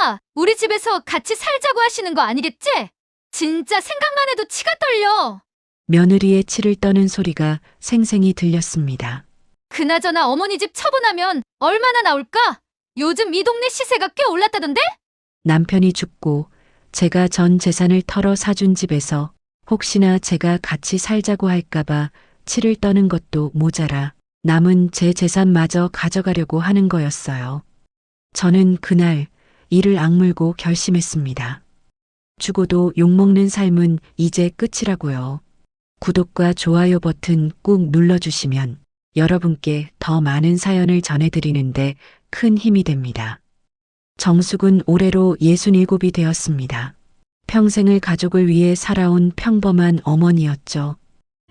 설마 우리 집에서 같이 살자고 하시는 거 아니겠지? 진짜 생각만 해도 치가 떨려. 며느리의 치를 떠는 소리가 생생히 들렸습니다. 그나저나 어머니 집 처분하면 얼마나 나올까? 요즘 이 동네 시세가 꽤 올랐다던데? 남편이 죽고 제가 전 재산을 털어 사준 집에서 혹시나 제가 같이 살자고 할까봐 치를 떠는 것도 모자라 남은 제 재산마저 가져가려고 하는 거였어요. 저는 그날 이를 악물고 결심했습니다. 죽어도 욕먹는 삶은 이제 끝이라고요. 구독과 좋아요 버튼 꾹 눌러주시면 여러분께 더 많은 사연을 전해드리는데 큰 힘이 됩니다. 정숙은 올해로 67이 되었습니다. 평생을 가족을 위해 살아온 평범한 어머니였죠.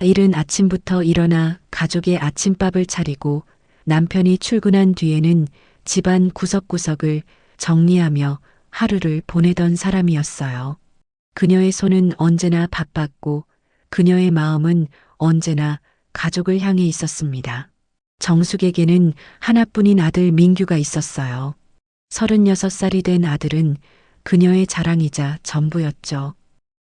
이른 아침부터 일어나 가족의 아침밥을 차리고 남편이 출근한 뒤에는 집안 구석구석을 정리하며 하루를 보내던 사람이었어요. 그녀의 손은 언제나 바빴고 그녀의 마음은 언제나 가족을 향해 있었습니다. 정숙에게는 하나뿐인 아들 민규가 있었어요. 36살이 된 아들은 그녀의 자랑이자 전부였죠.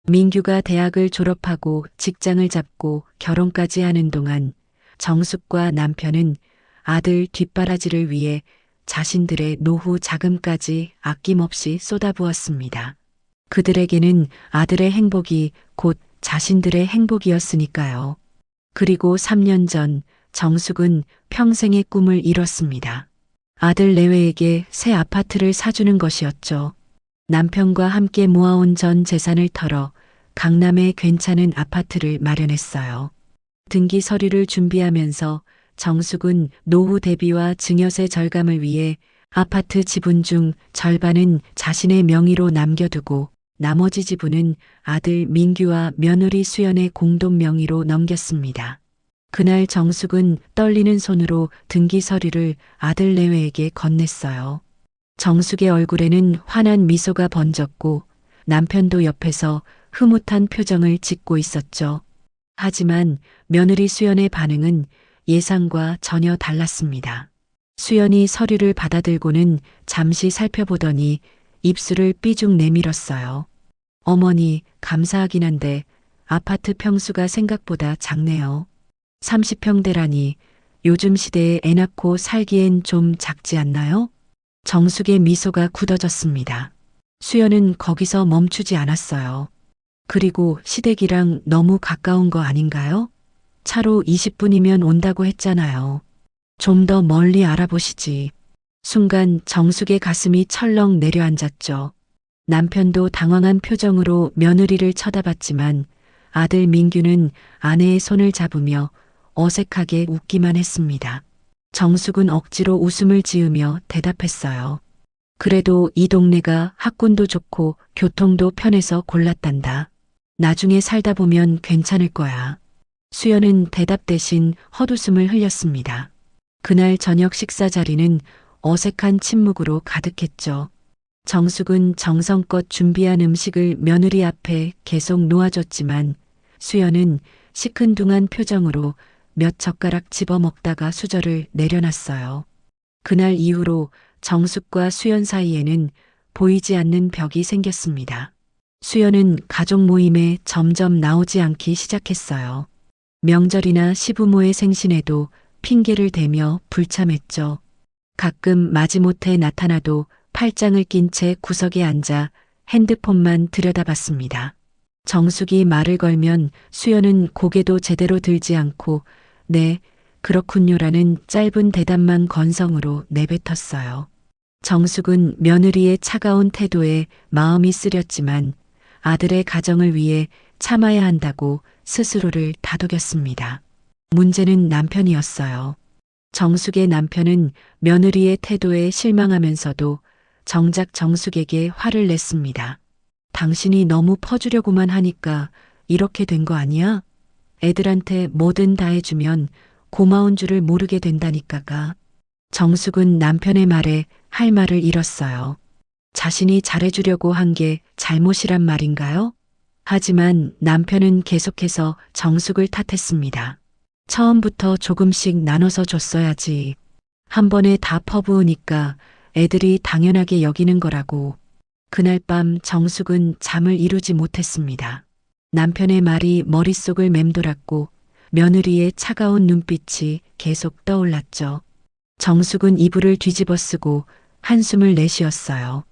민규가 대학을 졸업하고 직장을 잡고 결혼까지 하는 동안 정숙과 남편은 아들 뒷바라지를 위해 자신들의 노후 자금까지 아낌없이 쏟아부었습니다. 그들에게는 아들의 행복이 곧 자신들의 행복이었으니까요. 그리고 3년 전 정숙은 평생의 꿈을 이뤘습니다. 아들 내외에게 새 아파트를 사주는 것이었죠. 남편과 함께 모아온 전 재산을 털어 강남에 괜찮은 아파트를 마련했어요. 등기 서류를 준비하면서 정숙은 노후 대비와 증여세 절감을 위해 아파트 지분 중 절반은 자신의 명의로 남겨두고 나머지 지분은 아들 민규와 며느리 수연의 공동 명의로 넘겼습니다. 그날 정숙은 떨리는 손으로 등기 서류를 아들 내외에게 건넸어요. 정숙의 얼굴에는 환한 미소가 번졌고 남편도 옆에서 흐뭇한 표정을 짓고 있었죠. 하지만 며느리 수연의 반응은 예상과 전혀 달랐습니다. 수연이 서류를 받아들고는 잠시 살펴보더니 입술을 삐죽 내밀었어요. 어머니, 감사하긴 한데 아파트 평수가 생각보다 작네요. 30평대라니 요즘 시대에 애 낳고 살기엔 좀 작지 않나요? 정숙의 미소가 굳어졌습니다. 수연은 거기서 멈추지 않았어요. 그리고 시댁이랑 너무 가까운 거 아닌가요? 차로 20분이면 온다고 했잖아요. 좀 더 멀리 알아보시지. 순간 정숙의 가슴이 철렁 내려앉았죠. 남편도 당황한 표정으로 며느리를 쳐다봤지만 아들 민규는 아내의 손을 잡으며 어색하게 웃기만 했습니다. 정숙은 억지로 웃음을 지으며 대답했어요. 그래도 이 동네가 학군도 좋고 교통도 편해서 골랐단다. 나중에 살다 보면 괜찮을 거야. 수연은 대답 대신 헛웃음을 흘렸습니다. 그날 저녁 식사 자리는 어색한 침묵으로 가득했죠. 정숙은 정성껏 준비한 음식을 며느리 앞에 계속 놓아줬지만 수연은 시큰둥한 표정으로 몇 젓가락 집어먹다가 수저를 내려놨어요. 그날 이후로 정숙과 수연 사이에는 보이지 않는 벽이 생겼습니다. 수연은 가족 모임에 점점 나오지 않기 시작했어요. 명절이나 시부모의 생신에도 핑계를 대며 불참했죠. 가끔 마지못해 나타나도 팔짱을 낀 채 구석에 앉아 핸드폰만 들여다봤습니다. 정숙이 말을 걸면 수연은 고개도 제대로 들지 않고 네, 그렇군요라는 짧은 대답만 건성으로 내뱉었어요. 정숙은 며느리의 차가운 태도에 마음이 쓰렸지만 아들의 가정을 위해 참아야 한다고 스스로를 다독였습니다. 문제는 남편이었어요. 정숙의 남편은 며느리의 태도에 실망하면서도 정작 정숙에게 화를 냈습니다. 당신이 너무 퍼주려고만 하니까 이렇게 된 거 아니야? 애들한테 뭐든 다 해주면 고마운 줄을 모르게 된다니까가. 정숙은 남편의 말에 할 말을 잃었어요. 자신이 잘해주려고 한 게 잘못이란 말인가요? 하지만 남편은 계속해서 정숙을 탓했습니다. 처음부터 조금씩 나눠서 줬어야지. 한 번에 다 퍼부으니까 애들이 당연하게 여기는 거라고. 그날 밤 정숙은 잠을 이루지 못했습니다. 남편의 말이 머릿속을 맴돌았고 며느리의 차가운 눈빛이 계속 떠올랐죠. 정숙은 이불을 뒤집어 쓰고 한숨을 내쉬었어요.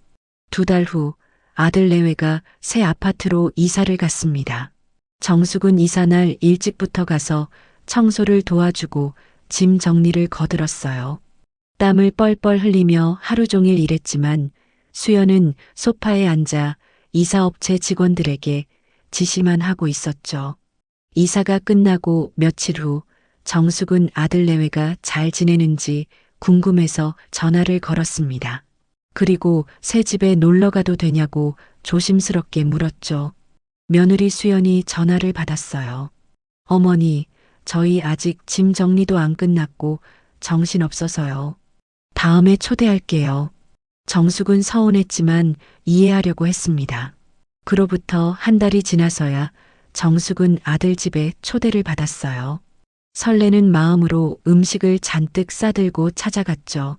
2달 후 아들 내외가 새 아파트로 이사를 갔습니다. 정숙은 이사날 일찍부터 가서 청소를 도와주고 짐 정리를 거들었어요. 땀을 뻘뻘 흘리며 하루 종일 일했지만 수연은 소파에 앉아 이사업체 직원들에게 지시만 하고 있었죠. 이사가 끝나고 며칠 후 정숙은 아들 내외가 잘 지내는지 궁금해서 전화를 걸었습니다. 그리고 새 집에 놀러 가도 되냐고 조심스럽게 물었죠. 며느리 수연이 전화를 받았어요. 어머니, 저희 아직 짐 정리도 안 끝났고 정신없어서요. 다음에 초대할게요. 정숙은 서운했지만 이해하려고 했습니다. 그로부터 한 달이 지나서야 정숙은 아들 집에 초대를 받았어요. 설레는 마음으로 음식을 잔뜩 싸들고 찾아갔죠.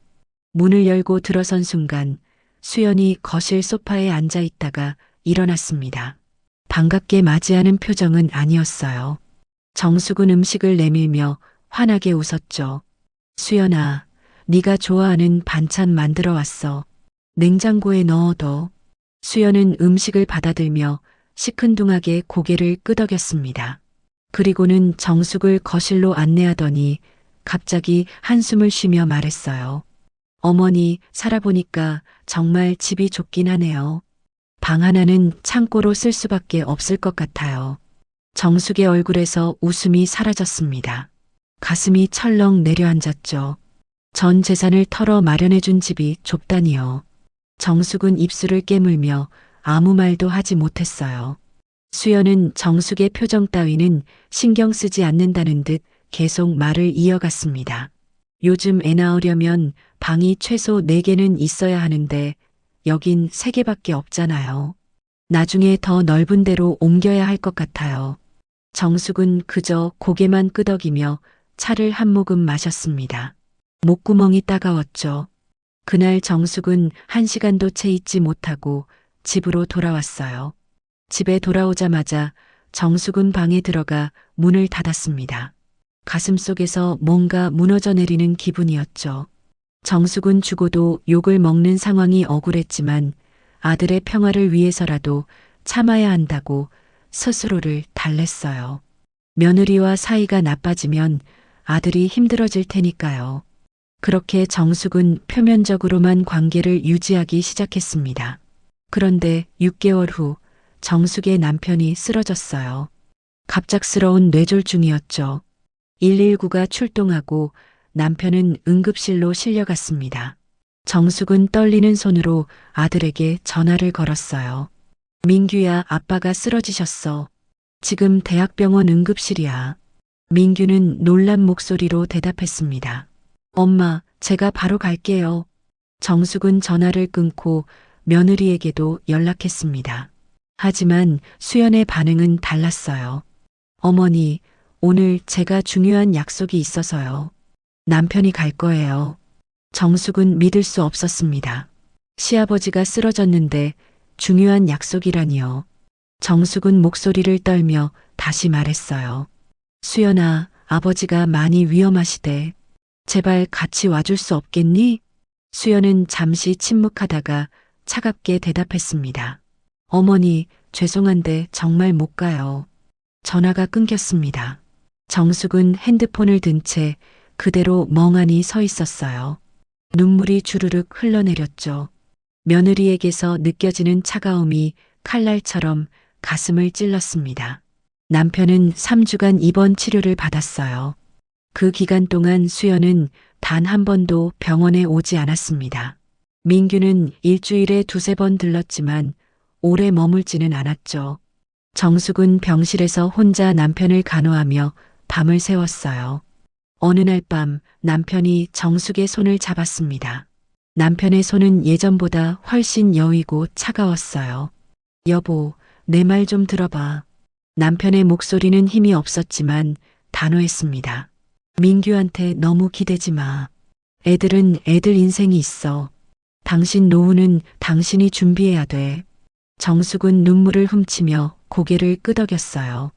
문을 열고 들어선 순간 수연이 거실 소파에 앉아 있다가 일어났습니다. 반갑게 맞이하는 표정은 아니었어요. 정숙은 음식을 내밀며 환하게 웃었죠. 수연아, 네가 좋아하는 반찬 만들어 왔어. 냉장고에 넣어둬. 수연은 음식을 받아들며 시큰둥하게 고개를 끄덕였습니다. 그리고는 정숙을 거실로 안내하더니 갑자기 한숨을 쉬며 말했어요. 어머니, 살아보니까 정말 집이 좁긴 하네요. 방 하나는 창고로 쓸 수밖에 없을 것 같아요. 정숙의 얼굴에서 웃음이 사라졌습니다. 가슴이 철렁 내려앉았죠. 전 재산을 털어 마련해준 집이 좁다니요. 정숙은 입술을 깨물며 아무 말도 하지 못했어요. 수연은 정숙의 표정 따위는 신경 쓰지 않는다는 듯 계속 말을 이어갔습니다. 요즘 애 낳으려면 방이 최소 4개는 있어야 하는데 여긴 3개밖에 없잖아요. 나중에 더 넓은 데로 옮겨야 할 것 같아요. 정숙은 그저 고개만 끄덕이며 차를 한 모금 마셨습니다. 목구멍이 따가웠죠. 그날 정숙은 1시간도 채 있지 못하고 집으로 돌아왔어요. 집에 돌아오자마자 정숙은 방에 들어가 문을 닫았습니다. 가슴속에서 뭔가 무너져 내리는 기분이었죠. 정숙은 죽어도 욕을 먹는 상황이 억울했지만 아들의 평화를 위해서라도 참아야 한다고 스스로를 달랬어요. 며느리와 사이가 나빠지면 아들이 힘들어질 테니까요. 그렇게 정숙은 표면적으로만 관계를 유지하기 시작했습니다. 그런데 6개월 후 정숙의 남편이 쓰러졌어요. 갑작스러운 뇌졸중이었죠. 119가 출동하고 남편은 응급실로 실려갔습니다. 정숙은 떨리는 손으로 아들에게 전화를 걸었어요. 민규야, 아빠가 쓰러지셨어. 지금 대학병원 응급실이야. 민규는 놀란 목소리로 대답했습니다. 엄마, 제가 바로 갈게요. 정숙은 전화를 끊고 며느리에게도 연락했습니다. 하지만 수연의 반응은 달랐어요. 어머니, 오늘 제가 중요한 약속이 있어서요. 남편이 갈 거예요. 정숙은 믿을 수 없었습니다. 시아버지가 쓰러졌는데 중요한 약속이라니요. 정숙은 목소리를 떨며 다시 말했어요. 수연아, 아버지가 많이 위험하시대. 제발 같이 와줄 수 없겠니? 수연은 잠시 침묵하다가 차갑게 대답했습니다. 어머니, 죄송한데 정말 못 가요. 전화가 끊겼습니다. 정숙은 핸드폰을 든 채 그대로 멍하니 서 있었어요. 눈물이 주르륵 흘러내렸죠. 며느리에게서 느껴지는 차가움이 칼날처럼 가슴을 찔렀습니다. 남편은 3주간 입원 치료를 받았어요. 그 기간 동안 수연은 단 한 번도 병원에 오지 않았습니다. 민규는 일주일에 2~3번 들렀지만 오래 머물지는 않았죠. 정숙은 병실에서 혼자 남편을 간호하며 밤을 새웠어요. 어느 날 밤 남편이 정숙의 손을 잡았습니다. 남편의 손은 예전보다 훨씬 여위고 차가웠어요. 여보, 내 말 좀 들어봐. 남편의 목소리는 힘이 없었지만 단호했습니다. 민규한테 너무 기대지 마. 애들은 애들 인생이 있어. 당신 노후는 당신이 준비해야 돼. 정숙은 눈물을 훔치며 고개를 끄덕였어요.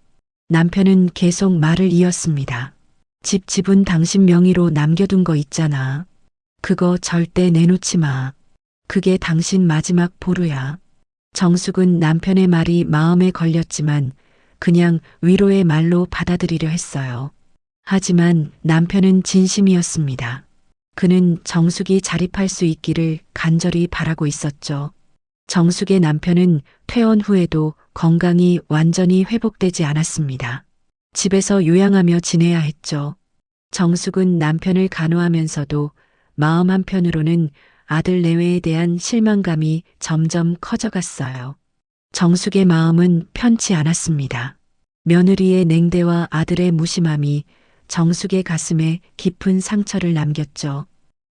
남편은 계속 말을 이었습니다. 집은 당신 명의로 남겨둔 거 있잖아. 그거 절대 내놓지 마. 그게 당신 마지막 보루야. 정숙은 남편의 말이 마음에 걸렸지만 그냥 위로의 말로 받아들이려 했어요. 하지만 남편은 진심이었습니다. 그는 정숙이 자립할 수 있기를 간절히 바라고 있었죠. 정숙의 남편은 퇴원 후에도 건강이 완전히 회복되지 않았습니다. 집에서 요양하며 지내야 했죠. 정숙은 남편을 간호하면서도 마음 한편으로는 아들 내외에 대한 실망감이 점점 커져갔어요. 정숙의 마음은 편치 않았습니다. 며느리의 냉대와 아들의 무심함이 정숙의 가슴에 깊은 상처를 남겼죠.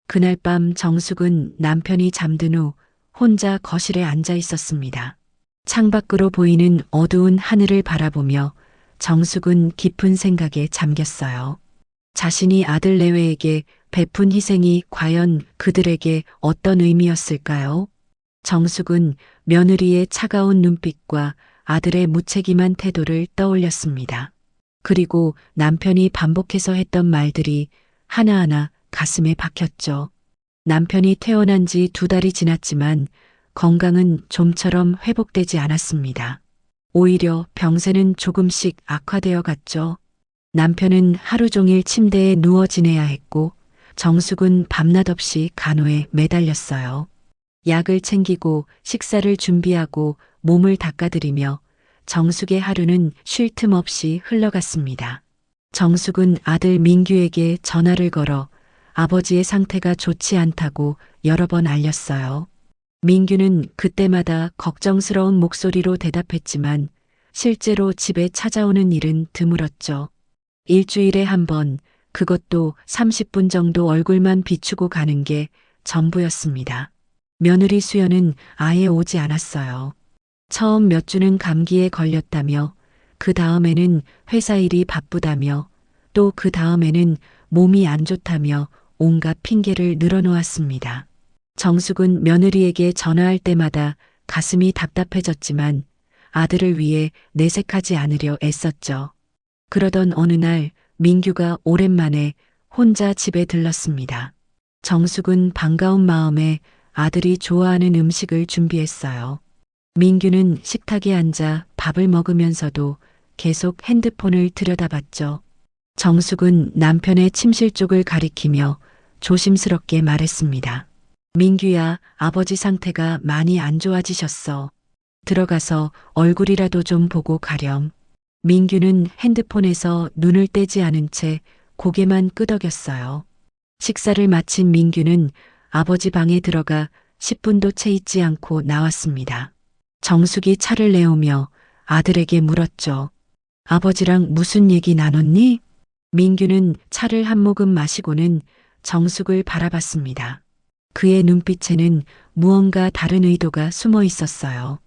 그날 밤 정숙은 남편이 잠든 후 혼자 거실에 앉아 있었습니다. 창밖으로 보이는 어두운 하늘을 바라보며 정숙은 깊은 생각에 잠겼어요. 자신이 아들 내외에게 베푼 희생이 과연 그들에게 어떤 의미였을까요? 정숙은 며느리의 차가운 눈빛과 아들의 무책임한 태도를 떠올렸습니다. 그리고 남편이 반복해서 했던 말들이 하나하나 가슴에 박혔죠. 남편이 퇴원한 지 2달이 지났지만 건강은 좀처럼 회복되지 않았습니다. 오히려 병세는 조금씩 악화되어 갔죠. 남편은 하루 종일 침대에 누워 지내야 했고 정숙은 밤낮 없이 간호에 매달렸어요. 약을 챙기고 식사를 준비하고 몸을 닦아드리며 정숙의 하루는 쉴 틈 없이 흘러갔습니다. 정숙은 아들 민규에게 전화를 걸어 아버지의 상태가 좋지 않다고 여러 번 알렸어요. 민규는 그때마다 걱정스러운 목소리로 대답했지만 실제로 집에 찾아오는 일은 드물었죠. 일주일에 한 번, 그것도 30분 정도 얼굴만 비추고 가는 게 전부였습니다. 며느리 수연은 아예 오지 않았어요. 처음 몇 주는 감기에 걸렸다며, 그 다음에는 회사 일이 바쁘다며, 또 그 다음에는 몸이 안 좋다며 온갖 핑계를 늘어놓았습니다. 정숙은 며느리에게 전화할 때마다 가슴이 답답해졌지만 아들을 위해 내색하지 않으려 애썼죠. 그러던 어느 날 민규가 오랜만에 혼자 집에 들렀습니다. 정숙은 반가운 마음에 아들이 좋아하는 음식을 준비했어요. 민규는 식탁에 앉아 밥을 먹으면서도 계속 핸드폰을 들여다봤죠. 정숙은 남편의 침실 쪽을 가리키며 조심스럽게 말했습니다. 민규야, 아버지 상태가 많이 안 좋아지셨어. 들어가서 얼굴이라도 좀 보고 가렴. 민규는 핸드폰에서 눈을 떼지 않은 채 고개만 끄덕였어요. 식사를 마친 민규는 아버지 방에 들어가 10분도 채 있지 않고 나왔습니다. 정숙이 차를 내오며 아들에게 물었죠. 아버지랑 무슨 얘기 나눴니? 민규는 차를 한 모금 마시고는 정숙을 바라봤습니다. 그의 눈빛에는 무언가 다른 의도가 숨어 있었어요.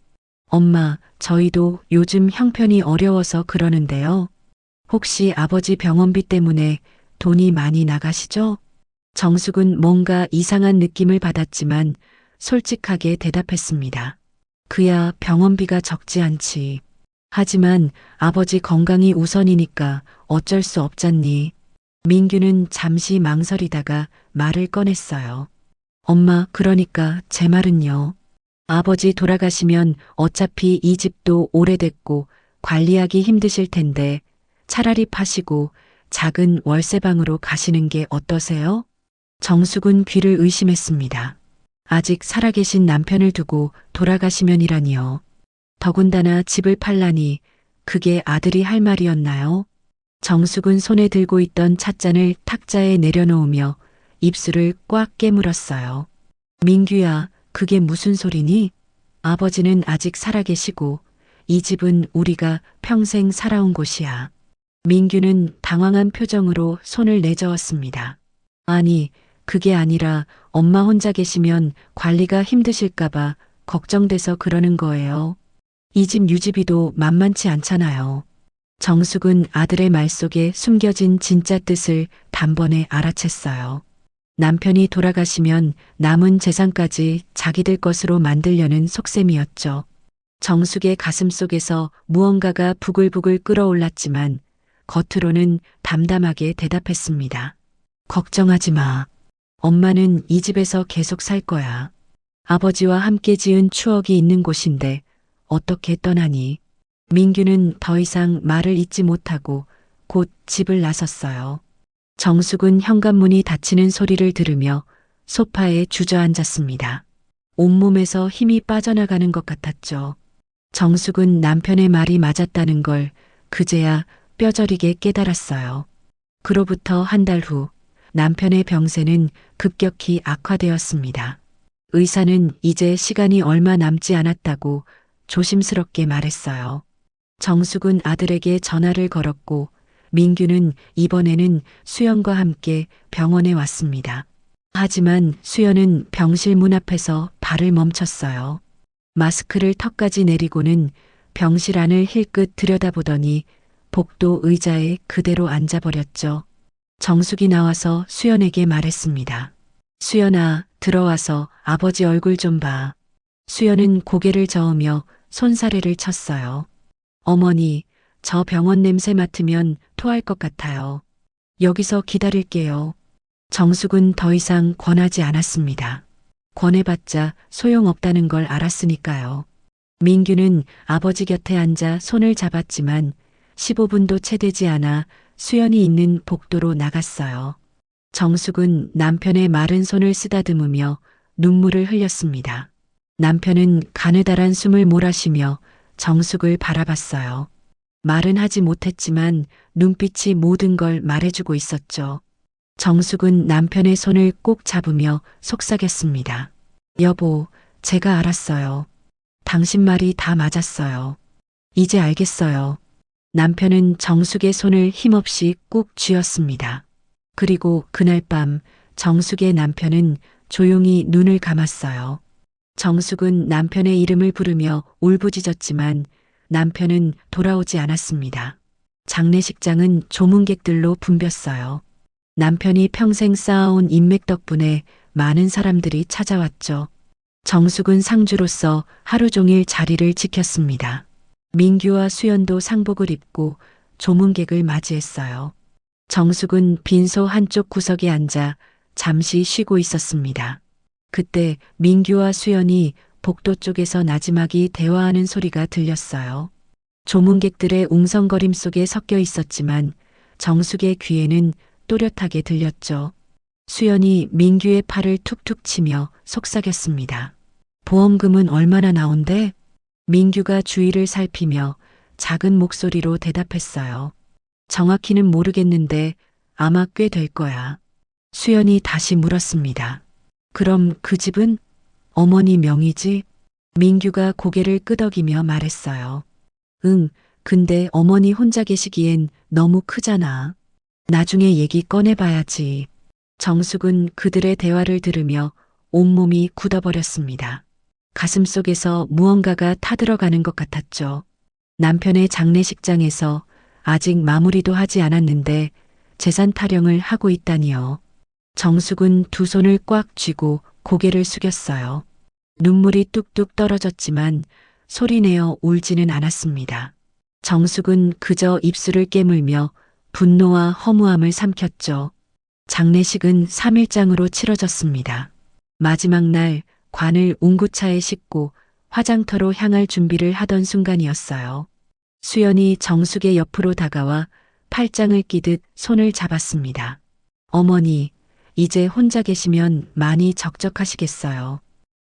엄마, 저희도 요즘 형편이 어려워서 그러는데요. 혹시 아버지 병원비 때문에 돈이 많이 나가시죠? 정숙은 뭔가 이상한 느낌을 받았지만 솔직하게 대답했습니다. 그야 병원비가 적지 않지. 하지만 아버지 건강이 우선이니까 어쩔 수 없잖니. 민규는 잠시 망설이다가 말을 꺼냈어요. 엄마, 그러니까 제 말은요. 아버지 돌아가시면 어차피 이 집도 오래됐고 관리하기 힘드실 텐데 차라리 파시고 작은 월세방으로 가시는 게 어떠세요? 정숙은 귀를 의심했습니다. 아직 살아계신 남편을 두고 돌아가시면이라니요. 더군다나 집을 팔라니 그게 아들이 할 말이었나요? 정숙은 손에 들고 있던 찻잔을 탁자에 내려놓으며 입술을 꽉 깨물었어요. 민규야, 그게 무슨 소리니? 아버지는 아직 살아계시고 이 집은 우리가 평생 살아온 곳이야. 민규는 당황한 표정으로 손을 내저었습니다. 아니, 그게 아니라 엄마 혼자 계시면 관리가 힘드실까봐 걱정돼서 그러는 거예요. 이 집 유지비도 만만치 않잖아요. 정숙은 아들의 말 속에 숨겨진 진짜 뜻을 단번에 알아챘어요. 남편이 돌아가시면 남은 재산까지 자기들 것으로 만들려는 속셈이었죠. 정숙의 가슴 속에서 무언가가 부글부글 끓어올랐지만 겉으로는 담담하게 대답했습니다. 걱정하지 마. 엄마는 이 집에서 계속 살 거야. 아버지와 함께 지은 추억이 있는 곳인데 어떻게 떠나니? 민규는 더 이상 말을 잇지 못하고 곧 집을 나섰어요. 정숙은 현관문이 닫히는 소리를 들으며 소파에 주저앉았습니다. 온몸에서 힘이 빠져나가는 것 같았죠. 정숙은 남편의 말이 맞았다는 걸 그제야 뼈저리게 깨달았어요. 그로부터 한 달 후 남편의 병세는 급격히 악화되었습니다. 의사는 이제 시간이 얼마 남지 않았다고 조심스럽게 말했어요. 정숙은 아들에게 전화를 걸었고 민규는 이번에는 수연과 함께 병원에 왔습니다. 하지만 수연은 병실 문 앞에서 발을 멈췄어요. 마스크를 턱까지 내리고는 병실 안을 힐끗 들여다보더니 복도 의자에 그대로 앉아버렸죠. 정숙이 나와서 수연에게 말했습니다. 수연아, 들어와서 아버지 얼굴 좀 봐. 수연은 고개를 저으며 손사래를 쳤어요. 어머니, 저 병원 냄새 맡으면 토할 것 같아요. 여기서 기다릴게요. 정숙은 더 이상 권하지 않았습니다. 권해봤자 소용없다는 걸 알았으니까요. 민규는 아버지 곁에 앉아 손을 잡았지만 15분도 채 되지 않아 수연이 있는 복도로 나갔어요. 정숙은 남편의 마른 손을 쓰다듬으며 눈물을 흘렸습니다. 남편은 가느다란 숨을 몰아쉬며 정숙을 바라봤어요. 말은 하지 못했지만 눈빛이 모든 걸 말해주고 있었죠. 정숙은 남편의 손을 꼭 잡으며 속삭였습니다. 여보, 제가 알았어요. 당신 말이 다 맞았어요. 이제 알겠어요. 남편은 정숙의 손을 힘없이 꾹 쥐었습니다. 그리고 그날 밤 정숙의 남편은 조용히 눈을 감았어요. 정숙은 남편의 이름을 부르며 울부짖었지만 남편은 돌아오지 않았습니다. 장례식장은 조문객들로 붐볐어요. 남편이 평생 쌓아온 인맥 덕분에 많은 사람들이 찾아왔죠. 정숙은 상주로서 하루 종일 자리를 지켰습니다. 민규와 수연도 상복을 입고 조문객을 맞이했어요. 정숙은 빈소 한쪽 구석에 앉아 잠시 쉬고 있었습니다. 그때 민규와 수연이 복도 쪽에서 나지막이 대화하는 소리가 들렸어요. 조문객들의 웅성거림 속에 섞여 있었지만 정숙의 귀에는 또렷하게 들렸죠. 수연이 민규의 팔을 툭툭 치며 속삭였습니다. 보험금은 얼마나 나온대? 민규가 주위를 살피며 작은 목소리로 대답했어요. 정확히는 모르겠는데 아마 꽤 될 거야. 수연이 다시 물었습니다. 그럼 그 집은 어머니 명의지? 민규가 고개를 끄덕이며 말했어요. 응, 근데 어머니 혼자 계시기엔 너무 크잖아. 나중에 얘기 꺼내봐야지. 정숙은 그들의 대화를 들으며 온몸이 굳어버렸습니다. 가슴속에서 무언가가 타들어가는 것 같았죠. 남편의 장례식장에서 아직 마무리도 하지 않았는데 재산 타령을 하고 있다니요. 정숙은 두 손을 꽉 쥐고 고개를 숙였어요. 눈물이 뚝뚝 떨어졌지만 소리내어 울지는 않았습니다. 정숙은 그저 입술을 깨물며 분노와 허무함을 삼켰죠. 장례식은 3일장으로 치러졌습니다. 마지막 날 관을 웅구차에 싣고 화장터로 향할 준비를 하던 순간이었어요. 수연이 정숙의 옆으로 다가와 팔짱을 끼듯 손을 잡았습니다. 어머니, 이제 혼자 계시면 많이 적적하시겠어요.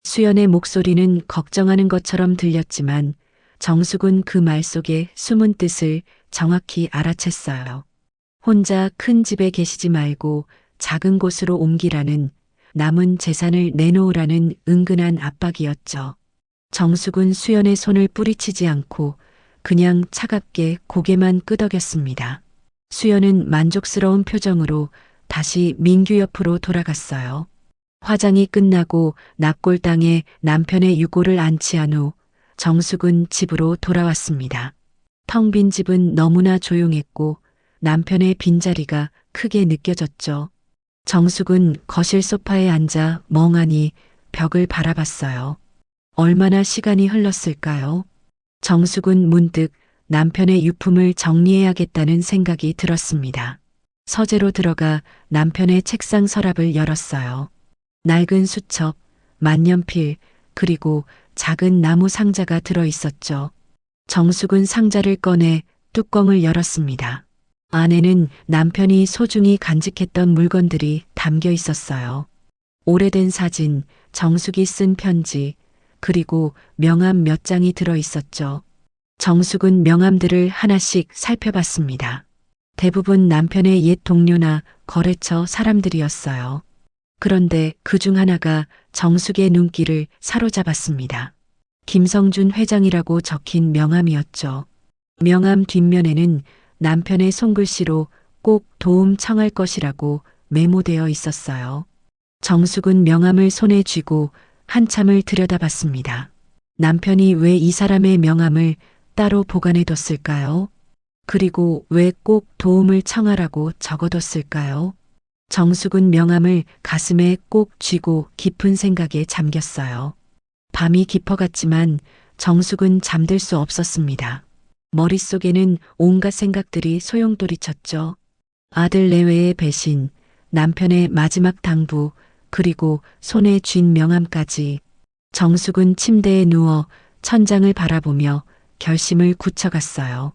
수연의 목소리는 걱정하는 것처럼 들렸지만 정숙은 그 말 속에 숨은 뜻을 정확히 알아챘어요. 혼자 큰 집에 계시지 말고 작은 곳으로 옮기라는, 남은 재산을 내놓으라는 은근한 압박이었죠. 정숙은 수연의 손을 뿌리치지 않고 그냥 차갑게 고개만 끄덕였습니다. 수연은 만족스러운 표정으로 다시 민규 옆으로 돌아갔어요. 화장이 끝나고 납골당에 남편의 유골을 안치한 후 정숙은 집으로 돌아왔습니다. 텅 빈 집은 너무나 조용했고 남편의 빈자리가 크게 느껴졌죠. 정숙은 거실 소파에 앉아 멍하니 벽을 바라봤어요. 얼마나 시간이 흘렀을까요? 정숙은 문득 남편의 유품을 정리해야겠다는 생각이 들었습니다. 서재로 들어가 남편의 책상 서랍을 열었어요. 낡은 수첩, 만년필, 그리고 작은 나무 상자가 들어 있었죠. 정숙은 상자를 꺼내 뚜껑을 열었습니다. 안에는 남편이 소중히 간직했던 물건들이 담겨 있었어요. 오래된 사진, 정숙이 쓴 편지, 그리고 명함 몇 장이 들어 있었죠. 정숙은 명함들을 하나씩 살펴봤습니다. 대부분 남편의 옛 동료나 거래처 사람들이었어요. 그런데 그 중 하나가 정숙의 눈길을 사로잡았습니다. 김성준 회장이라고 적힌 명함이었죠. 명함 뒷면에는 남편의 손글씨로 꼭 도움 청할 것이라고 메모되어 있었어요. 정숙은 명함을 손에 쥐고 한참을 들여다봤습니다. 남편이 왜 이 사람의 명함을 따로 보관해뒀을까요? 그리고 왜 꼭 도움을 청하라고 적어뒀을까요? 정숙은 명함을 가슴에 꼭 쥐고 깊은 생각에 잠겼어요. 밤이 깊어갔지만 정숙은 잠들 수 없었습니다. 머릿속에는 온갖 생각들이 소용돌이쳤죠. 아들 내외의 배신, 남편의 마지막 당부, 그리고 손에 쥔 명함까지. 정숙은 침대에 누워 천장을 바라보며 결심을 굳혀갔어요.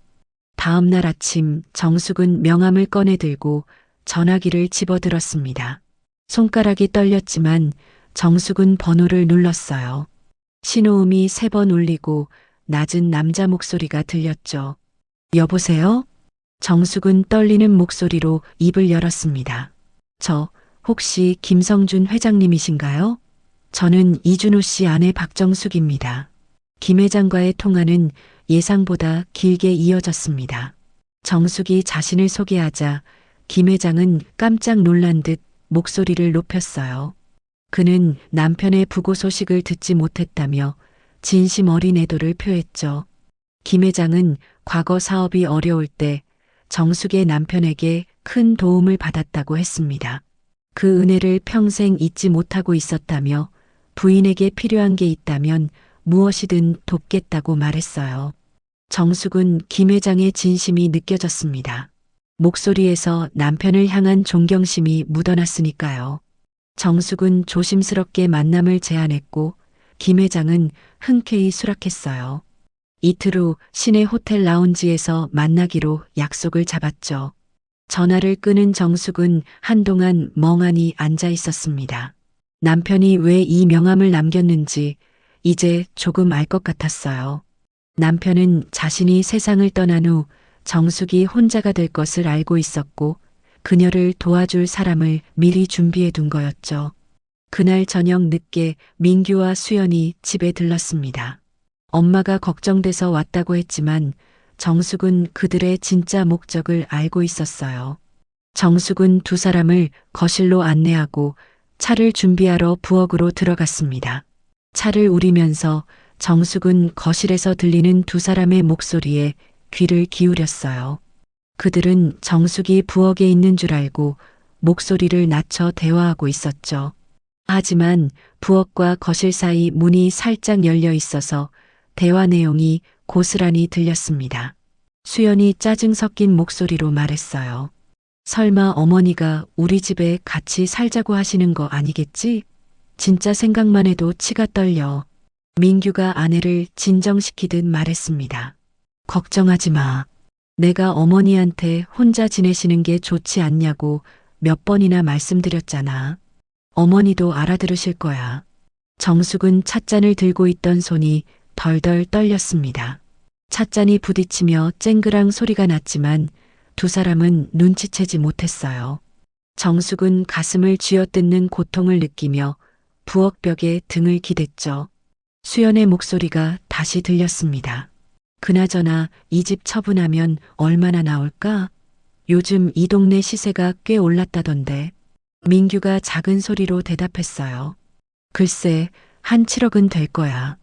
다음 날 아침 정숙은 명함을 꺼내 들고 전화기를 집어들었습니다. 손가락이 떨렸지만 정숙은 번호를 눌렀어요. 신호음이 3번 울리고 낮은 남자 목소리가 들렸죠. 여보세요? 정숙은 떨리는 목소리로 입을 열었습니다. 저 혹시 김성준 회장님이신가요? 저는 이준호 씨 아내 박정숙입니다. 김 회장과의 통화는 예상보다 길게 이어졌습니다. 정숙이 자신을 소개하자 김 회장은 깜짝 놀란 듯 목소리를 높였어요. 그는 남편의 부고 소식을 듣지 못했다며 진심 어린 애도를 표했죠. 김 회장은 과거 사업이 어려울 때 정숙의 남편에게 큰 도움을 받았다고 했습니다. 그 은혜를 평생 잊지 못하고 있었다며 부인에게 필요한 게 있다면 무엇이든 돕겠다고 말했어요. 정숙은 김 회장의 진심이 느껴졌습니다. 목소리에서 남편을 향한 존경심이 묻어났으니까요. 정숙은 조심스럽게 만남을 제안했고 김 회장은 흔쾌히 수락했어요. 이틀 후 시내 호텔 라운지에서 만나기로 약속을 잡았죠. 전화를 끄는 정숙은 한동안 멍하니 앉아 있었습니다. 남편이 왜 이 명함을 남겼는지 이제 조금 알 것 같았어요. 남편은 자신이 세상을 떠난 후 정숙이 혼자가 될 것을 알고 있었고 그녀를 도와줄 사람을 미리 준비해 둔 거였죠. 그날 저녁 늦게 민규와 수연이 집에 들렀습니다. 엄마가 걱정돼서 왔다고 했지만 정숙은 그들의 진짜 목적을 알고 있었어요. 정숙은 두 사람을 거실로 안내하고 차를 준비하러 부엌으로 들어갔습니다. 차를 우리면서 정숙은 거실에서 들리는 두 사람의 목소리에 귀를 기울였어요. 그들은 정숙이 부엌에 있는 줄 알고 목소리를 낮춰 대화하고 있었죠. 하지만 부엌과 거실 사이 문이 살짝 열려 있어서 대화 내용이 고스란히 들렸습니다. 수연이 짜증 섞인 목소리로 말했어요. 설마 어머니가 우리 집에 같이 살자고 하시는 거 아니겠지? 진짜 생각만 해도 치가 떨려. 민규가 아내를 진정시키듯 말했습니다. 걱정하지 마. 내가 어머니한테 혼자 지내시는 게 좋지 않냐고 몇 번이나 말씀드렸잖아. 어머니도 알아들으실 거야. 정숙은 찻잔을 들고 있던 손이 덜덜 떨렸습니다. 찻잔이 부딪히며 쨍그랑 소리가 났지만 두 사람은 눈치채지 못했어요. 정숙은 가슴을 쥐어뜯는 고통을 느끼며 부엌벽에 등을 기댔죠. 수연의 목소리가 다시 들렸습니다. 그나저나 이 집 처분하면 얼마나 나올까? 요즘 이 동네 시세가 꽤 올랐다던데. 민규가 작은 소리로 대답했어요. 글쎄, 한 7억은 될 거야.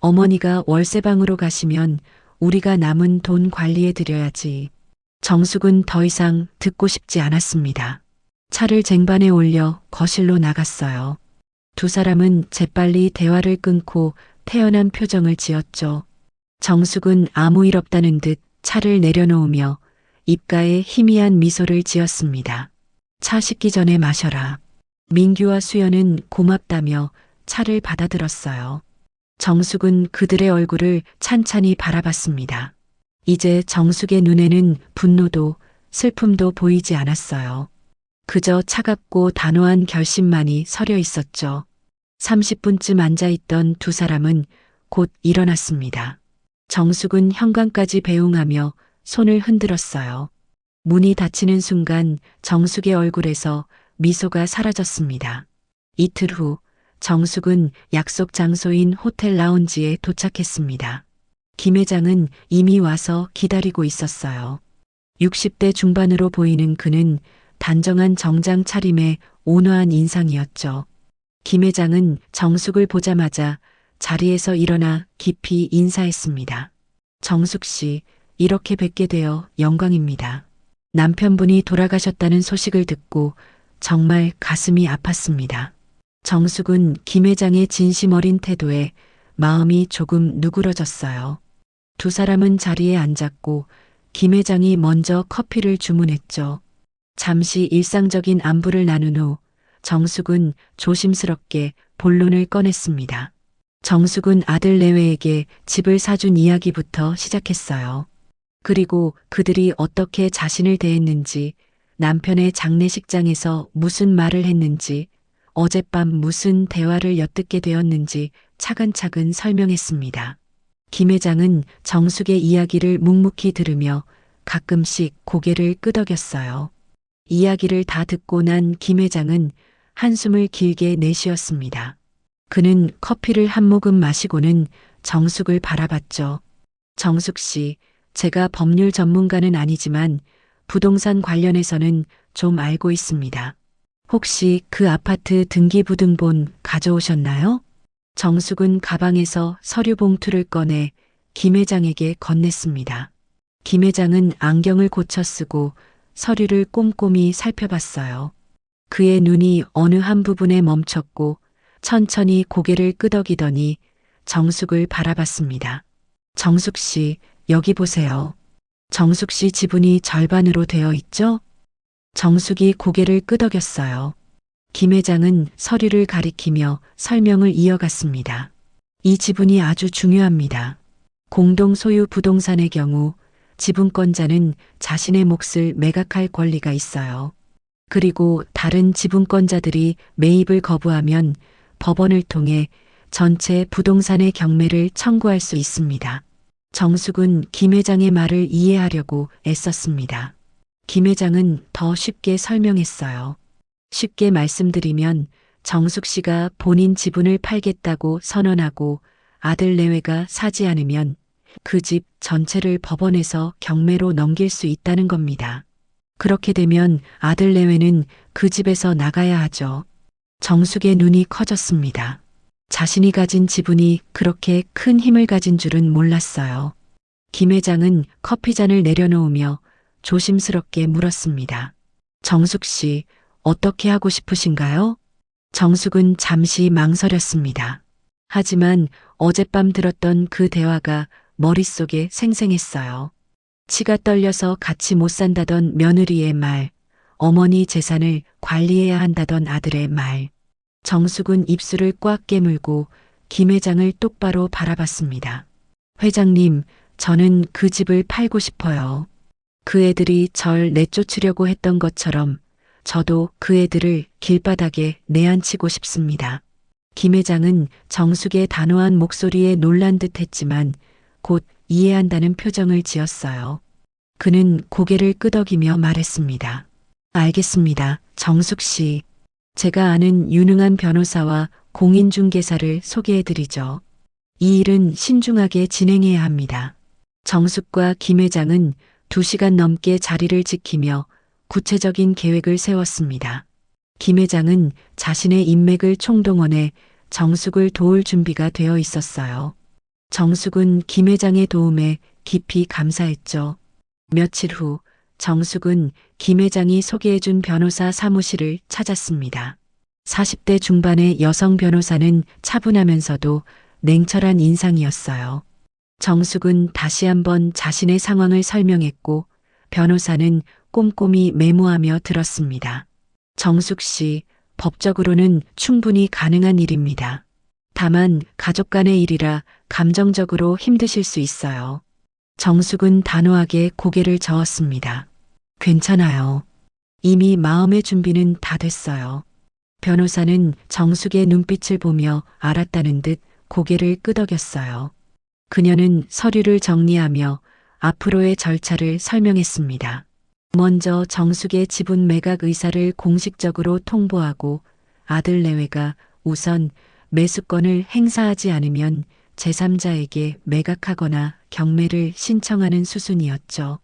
어머니가 월세방으로 가시면 우리가 남은 돈 관리해 드려야지. 정숙은 더 이상 듣고 싶지 않았습니다. 차를 쟁반에 올려 거실로 나갔어요. 두 사람은 재빨리 대화를 끊고 태연한 표정을 지었죠. 정숙은 아무 일 없다는 듯 차를 내려놓으며 입가에 희미한 미소를 지었습니다. 차 식기 전에 마셔라. 민규와 수연은 고맙다며 차를 받아들었어요. 정숙은 그들의 얼굴을 찬찬히 바라봤습니다. 이제 정숙의 눈에는 분노도 슬픔도 보이지 않았어요. 그저 차갑고 단호한 결심만이 서려 있었죠. 30분쯤 앉아있던 두 사람은 곧 일어났습니다. 정숙은 현관까지 배웅하며 손을 흔들었어요. 문이 닫히는 순간 정숙의 얼굴에서 미소가 사라졌습니다. 이틀 후 정숙은 약속 장소인 호텔 라운지에 도착했습니다. 김 회장은 이미 와서 기다리고 있었어요. 60대 중반으로 보이는 그는 단정한 정장 차림에 온화한 인상이었죠. 김 회장은 정숙을 보자마자 자리에서 일어나 깊이 인사했습니다. 정숙 씨, 이렇게 뵙게 되어 영광입니다. 남편분이 돌아가셨다는 소식을 듣고 정말 가슴이 아팠습니다. 정숙은 김 회장의 진심 어린 태도에 마음이 조금 누그러졌어요. 두 사람은 자리에 앉았고 김 회장이 먼저 커피를 주문했죠. 잠시 일상적인 안부를 나눈 후 정숙은 조심스럽게 본론을 꺼냈습니다. 정숙은 아들 내외에게 집을 사준 이야기부터 시작했어요. 그리고 그들이 어떻게 자신을 대했는지, 남편의 장례식장에서 무슨 말을 했는지, 어젯밤 무슨 대화를 엿듣게 되었는지 차근차근 설명했습니다. 김 회장은 정숙의 이야기를 묵묵히 들으며 가끔씩 고개를 끄덕였어요. 이야기를 다 듣고 난 김 회장은 한숨을 길게 내쉬었습니다. 그는 커피를 한 모금 마시고는 정숙을 바라봤죠. 정숙 씨, 제가 법률 전문가는 아니지만 부동산 관련해서는 좀 알고 있습니다. 혹시 그 아파트 등기부등본 가져오셨나요? 정숙은 가방에서 서류 봉투를 꺼내 김 회장에게 건넸습니다. 김 회장은 안경을 고쳐 쓰고 서류를 꼼꼼히 살펴봤어요. 그의 눈이 어느 한 부분에 멈췄고 천천히 고개를 끄덕이더니 정숙을 바라봤습니다. 정숙 씨, 여기 보세요. 정숙 씨 지분이 절반으로 되어 있죠? 정숙이 고개를 끄덕였어요. 김 회장은 서류를 가리키며 설명을 이어갔습니다. 이 지분이 아주 중요합니다. 공동 소유 부동산의 경우 지분권자는 자신의 몫을 매각할 권리가 있어요. 그리고 다른 지분권자들이 매입을 거부하면 법원을 통해 전체 부동산의 경매를 청구할 수 있습니다. 정숙은 김 회장의 말을 이해하려고 애썼습니다. 김 회장은 더 쉽게 설명했어요. 쉽게 말씀드리면 정숙 씨가 본인 지분을 팔겠다고 선언하고 아들 내외가 사지 않으면 그 집 전체를 법원에서 경매로 넘길 수 있다는 겁니다. 그렇게 되면 아들 내외는 그 집에서 나가야 하죠. 정숙의 눈이 커졌습니다. 자신이 가진 지분이 그렇게 큰 힘을 가진 줄은 몰랐어요. 김 회장은 커피잔을 내려놓으며 조심스럽게 물었습니다. 정숙 씨, 어떻게 하고 싶으신가요? 정숙은 잠시 망설였습니다. 하지만 어젯밤 들었던 그 대화가 머릿속에 생생했어요. 치가 떨려서 같이 못 산다던 며느리의 말, 어머니 재산을 관리해야 한다던 아들의 말. 정숙은 입술을 꽉 깨물고 김 회장을 똑바로 바라봤습니다. 회장님, 저는 그 집을 팔고 싶어요. 그 애들이 절 내쫓으려고 했던 것처럼 저도 그 애들을 길바닥에 내앉히고 싶습니다. 김 회장은 정숙의 단호한 목소리에 놀란 듯 했지만 곧 이해한다는 표정을 지었어요. 그는 고개를 끄덕이며 말했습니다. 알겠습니다, 정숙 씨. 제가 아는 유능한 변호사와 공인중개사를 소개해드리죠. 이 일은 신중하게 진행해야 합니다. 정숙과 김 회장은 2시간 넘게 자리를 지키며 구체적인 계획을 세웠습니다. 김 회장은 자신의 인맥을 총동원해 정숙을 도울 준비가 되어 있었어요. 정숙은 김 회장의 도움에 깊이 감사했죠. 며칠 후 정숙은 김 회장이 소개해준 변호사 사무실을 찾았습니다. 40대 중반의 여성 변호사는 차분하면서도 냉철한 인상이었어요. 정숙은 다시 한번 자신의 상황을 설명했고 변호사는 꼼꼼히 메모하며 들었습니다. 정숙 씨, 법적으로는 충분히 가능한 일입니다. 다만 가족 간의 일이라 감정적으로 힘드실 수 있어요. 정숙은 단호하게 고개를 저었습니다. 괜찮아요. 이미 마음의 준비는 다 됐어요. 변호사는 정숙의 눈빛을 보며 알았다는 듯 고개를 끄덕였어요. 그녀는 서류를 정리하며 앞으로의 절차를 설명했습니다. 먼저 정숙의 지분 매각 의사를 공식적으로 통보하고 아들 내외가 우선 매수권을 행사하지 않으면 제3자에게 매각하거나 경매를 신청하는 수순이었죠.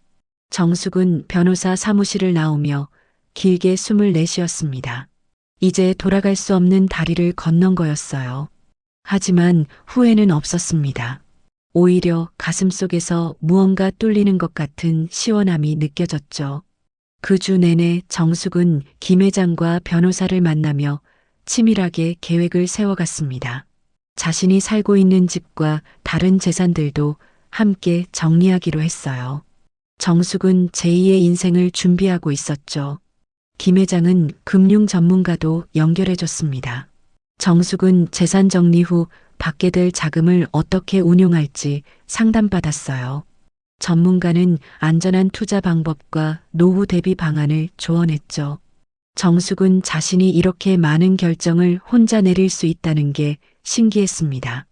정숙은 변호사 사무실을 나오며 길게 숨을 내쉬었습니다. 이제 돌아갈 수 없는 다리를 건넌 거였어요. 하지만 후회는 없었습니다. 오히려 가슴속에서 무언가 뚫리는 것 같은 시원함이 느껴졌죠. 그 주 내내 정숙은 김 회장과 변호사를 만나며 치밀하게 계획을 세워갔습니다. 자신이 살고 있는 집과 다른 재산들도 함께 정리하기로 했어요. 정숙은 제2의 인생을 준비하고 있었죠. 김 회장은 금융 전문가도 연결해줬습니다. 정숙은 재산 정리 후 받게 될 자금을 어떻게 운용할지 상담받았어요. 전문가는 안전한 투자 방법과 노후 대비 방안을 조언했죠. 정숙은 자신이 이렇게 많은 결정을 혼자 내릴 수 있다는 게 신기했습니다.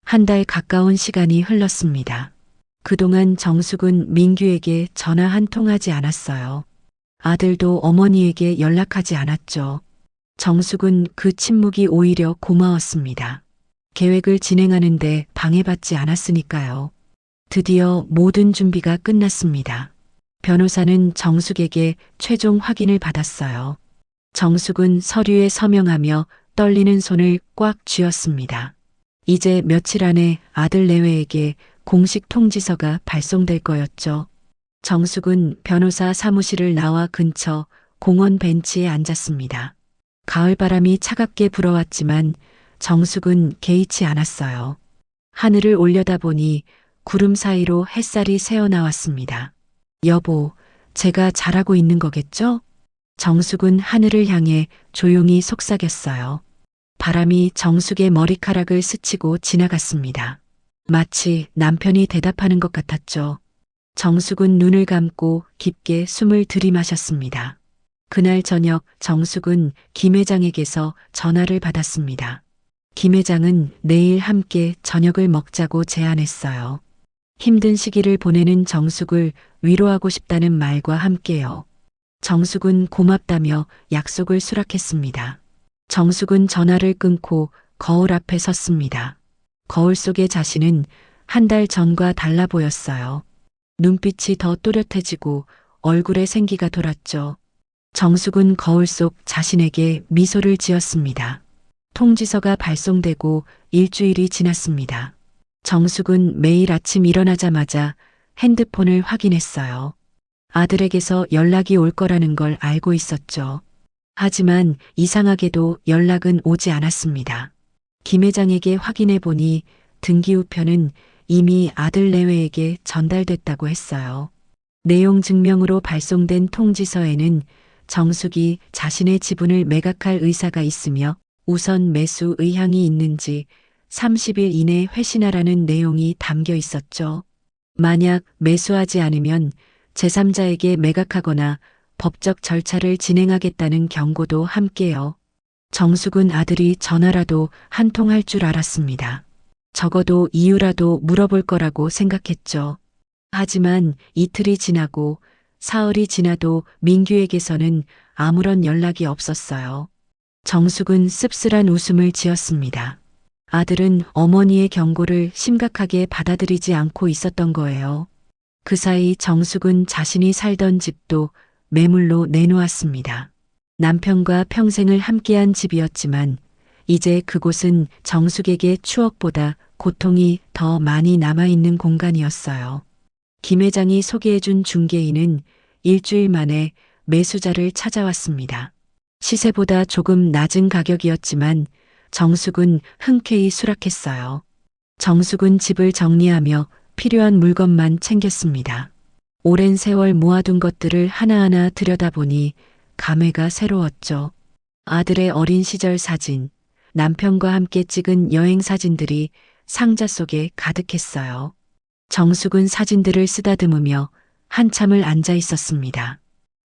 한 달 가까운 시간이 흘렀습니다. 그동안 정숙은 민규에게 전화 한 통 하지 않았어요. 아들도 어머니에게 연락하지 않았죠. 정숙은 그 침묵이 오히려 고마웠습니다. 계획을 진행하는데 방해받지 않았으니까요. 드디어 모든 준비가 끝났습니다. 변호사는 정숙에게 최종 확인을 받았어요. 정숙은 서류에 서명하며 떨리는 손을 꽉 쥐었습니다. 이제 며칠 안에 아들 내외에게 공식 통지서가 발송될 거였죠. 정숙은 변호사 사무실을 나와 근처 공원 벤치에 앉았습니다. 가을바람이 차갑게 불어왔지만 정숙은 개의치 않았어요. 하늘을 올려다보니 구름 사이로 햇살이 새어나왔습니다. 여보, 제가 잘하고 있는 거겠죠? 정숙은 하늘을 향해 조용히 속삭였어요. 바람이 정숙의 머리카락을 스치고 지나갔습니다. 마치 남편이 대답하는 것 같았죠. 정숙은 눈을 감고 깊게 숨을 들이마셨습니다. 그날 저녁 정숙은 김 회장에게서 전화를 받았습니다. 김 회장은 내일 함께 저녁을 먹자고 제안했어요. 힘든 시기를 보내는 정숙을 위로하고 싶다는 말과 함께요. 정숙은 고맙다며 약속을 수락했습니다. 정숙은 전화를 끊고 거울 앞에 섰습니다. 거울 속의 자신은 한 달 전과 달라 보였어요. 눈빛이 더 또렷해지고 얼굴에 생기가 돌았죠. 정숙은 거울 속 자신에게 미소를 지었습니다. 통지서가 발송되고 일주일이 지났습니다. 정숙은 매일 아침 일어나자마자 핸드폰을 확인했어요. 아들에게서 연락이 올 거라는 걸 알고 있었죠. 하지만 이상하게도 연락은 오지 않았습니다. 김 회장에게 확인해 보니 등기우편은 이미 아들 내외에게 전달됐다고 했어요. 내용 증명으로 발송된 통지서에는 정숙이 자신의 지분을 매각할 의사가 있으며 우선 매수 의향이 있는지 30일 이내 회신하라는 내용이 담겨 있었죠. 만약 매수하지 않으면 제3자에게 매각하거나 법적 절차를 진행하겠다는 경고도 함께요. 정숙은 아들이 전화라도 한 통 할 줄 알았습니다. 적어도 이유라도 물어볼 거라고 생각했죠. 하지만 이틀이 지나고 사흘이 지나도 민규에게서는 아무런 연락이 없었어요. 정숙은 씁쓸한 웃음을 지었습니다. 아들은 어머니의 경고를 심각하게 받아들이지 않고 있었던 거예요. 그 사이 정숙은 자신이 살던 집도 매물로 내놓았습니다. 남편과 평생을 함께한 집이었지만 이제 그곳은 정숙에게 추억보다 고통이 더 많이 남아있는 공간이었어요. 김 회장이 소개해준 중개인은 일주일 만에 매수자를 찾아왔습니다. 시세보다 조금 낮은 가격이었지만 정숙은 흔쾌히 수락했어요. 정숙은 집을 정리하며 필요한 물건만 챙겼습니다. 오랜 세월 모아둔 것들을 하나하나 들여다보니 감회가 새로웠죠. 아들의 어린 시절 사진, 남편과 함께 찍은 여행 사진들이 상자 속에 가득했어요. 정숙은 사진들을 쓰다듬으며 한참을 앉아 있었습니다.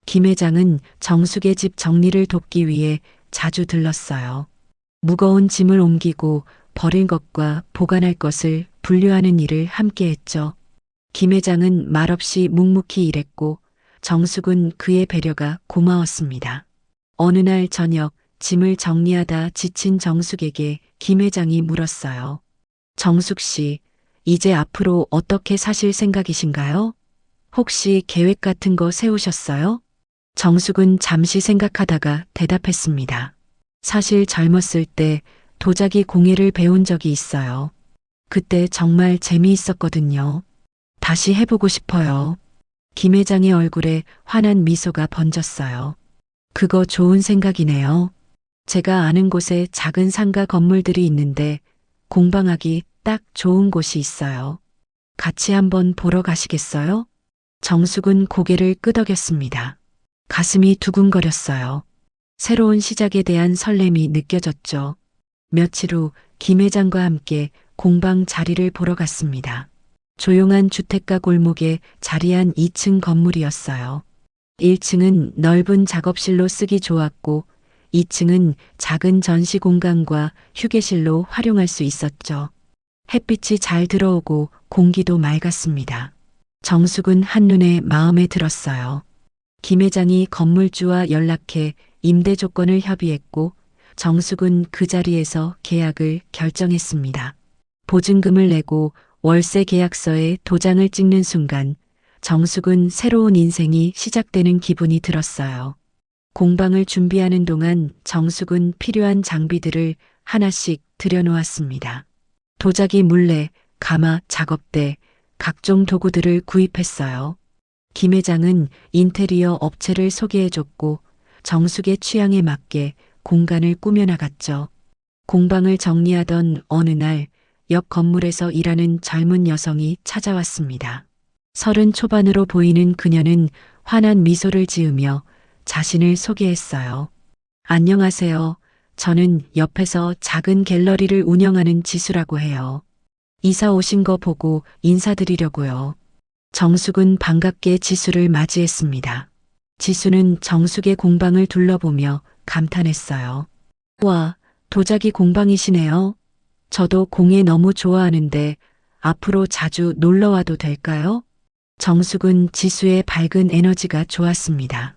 김 회장은 정숙의 집 정리를 돕기 위해 자주 들렀어요. 무거운 짐을 옮기고 버릴 것과 보관할 것을 분류하는 일을 함께 했죠. 김 회장은 말없이 묵묵히 일했고 정숙은 그의 배려가 고마웠습니다. 어느 날 저녁 짐을 정리하다 지친 정숙에게 김 회장이 물었어요. 정숙 씨, 이제 앞으로 어떻게 사실 생각이신가요? 혹시 계획 같은 거 세우셨어요? 정숙은 잠시 생각하다가 대답했습니다. 사실 젊었을 때 도자기 공예를 배운 적이 있어요. 그때 정말 재미있었거든요. 다시 해보고 싶어요. 김 회장의 얼굴에 환한 미소가 번졌어요. 그거 좋은 생각이네요. 제가 아는 곳에 작은 상가 건물들이 있는데 공방하기 딱 좋은 곳이 있어요. 같이 한번 보러 가시겠어요? 정숙은 고개를 끄덕였습니다. 가슴이 두근거렸어요. 새로운 시작에 대한 설렘이 느껴졌죠. 며칠 후 김 회장과 함께 공방 자리를 보러 갔습니다. 조용한 주택가 골목에 자리한 2층 건물이었어요. 1층은 넓은 작업실로 쓰기 좋았고 2층은 작은 전시 공간과 휴게실로 활용할 수 있었죠. 햇빛이 잘 들어오고 공기도 맑았습니다. 정숙은 한눈에 마음에 들었어요. 김 회장이 건물주와 연락해 임대 조건을 협의했고 정숙은 그 자리에서 계약을 결정했습니다. 보증금을 내고 월세 계약서에 도장을 찍는 순간 정숙은 새로운 인생이 시작되는 기분이 들었어요. 공방을 준비하는 동안 정숙은 필요한 장비들을 하나씩 들여놓았습니다. 도자기 물레, 가마, 작업대, 각종 도구들을 구입했어요. 김 회장은 인테리어 업체를 소개해줬고 정숙의 취향에 맞게 공간을 꾸며나갔죠. 공방을 정리하던 어느 날 옆 건물에서 일하는 젊은 여성이 찾아왔습니다. 30 초반으로 보이는 그녀는 환한 미소를 지으며 자신을 소개했어요. 안녕하세요. 저는 옆에서 작은 갤러리를 운영하는 지수라고 해요. 이사 오신 거 보고 인사드리려고요. 정숙은 반갑게 지수를 맞이했습니다. 지수는 정숙의 공방을 둘러보며 감탄했어요. 와, 도자기 공방이시네요. 저도 공예 너무 좋아하는데 앞으로 자주 놀러 와도 될까요? 정숙은 지수의 밝은 에너지가 좋았습니다.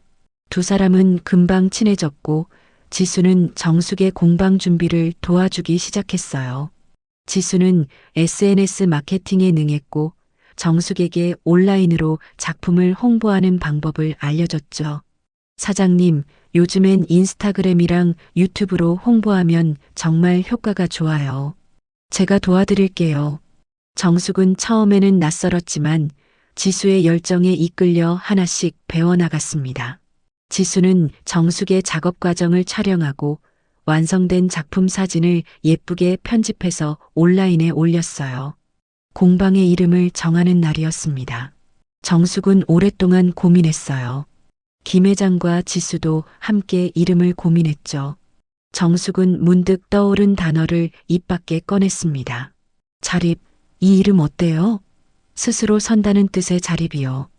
두 사람은 금방 친해졌고 지수는 정숙의 공방 준비를 도와주기 시작했어요. 지수는 SNS 마케팅에 능했고 정숙에게 온라인으로 작품을 홍보하는 방법을 알려줬죠. 사장님, 요즘엔 인스타그램이랑 유튜브로 홍보하면 정말 효과가 좋아요. 제가 도와드릴게요. 정숙은 처음에는 낯설었지만 지수의 열정에 이끌려 하나씩 배워나갔습니다. 지수는 정숙의 작업 과정을 촬영하고 완성된 작품 사진을 예쁘게 편집해서 온라인에 올렸어요. 공방의 이름을 정하는 날이었습니다. 정숙은 오랫동안 고민했어요. 김 회장과 지수도 함께 이름을 고민했죠. 정숙은 문득 떠오른 단어를 입 밖에 꺼냈습니다. 자립, 이 이름 어때요? 스스로 선다는 뜻의 자립이요.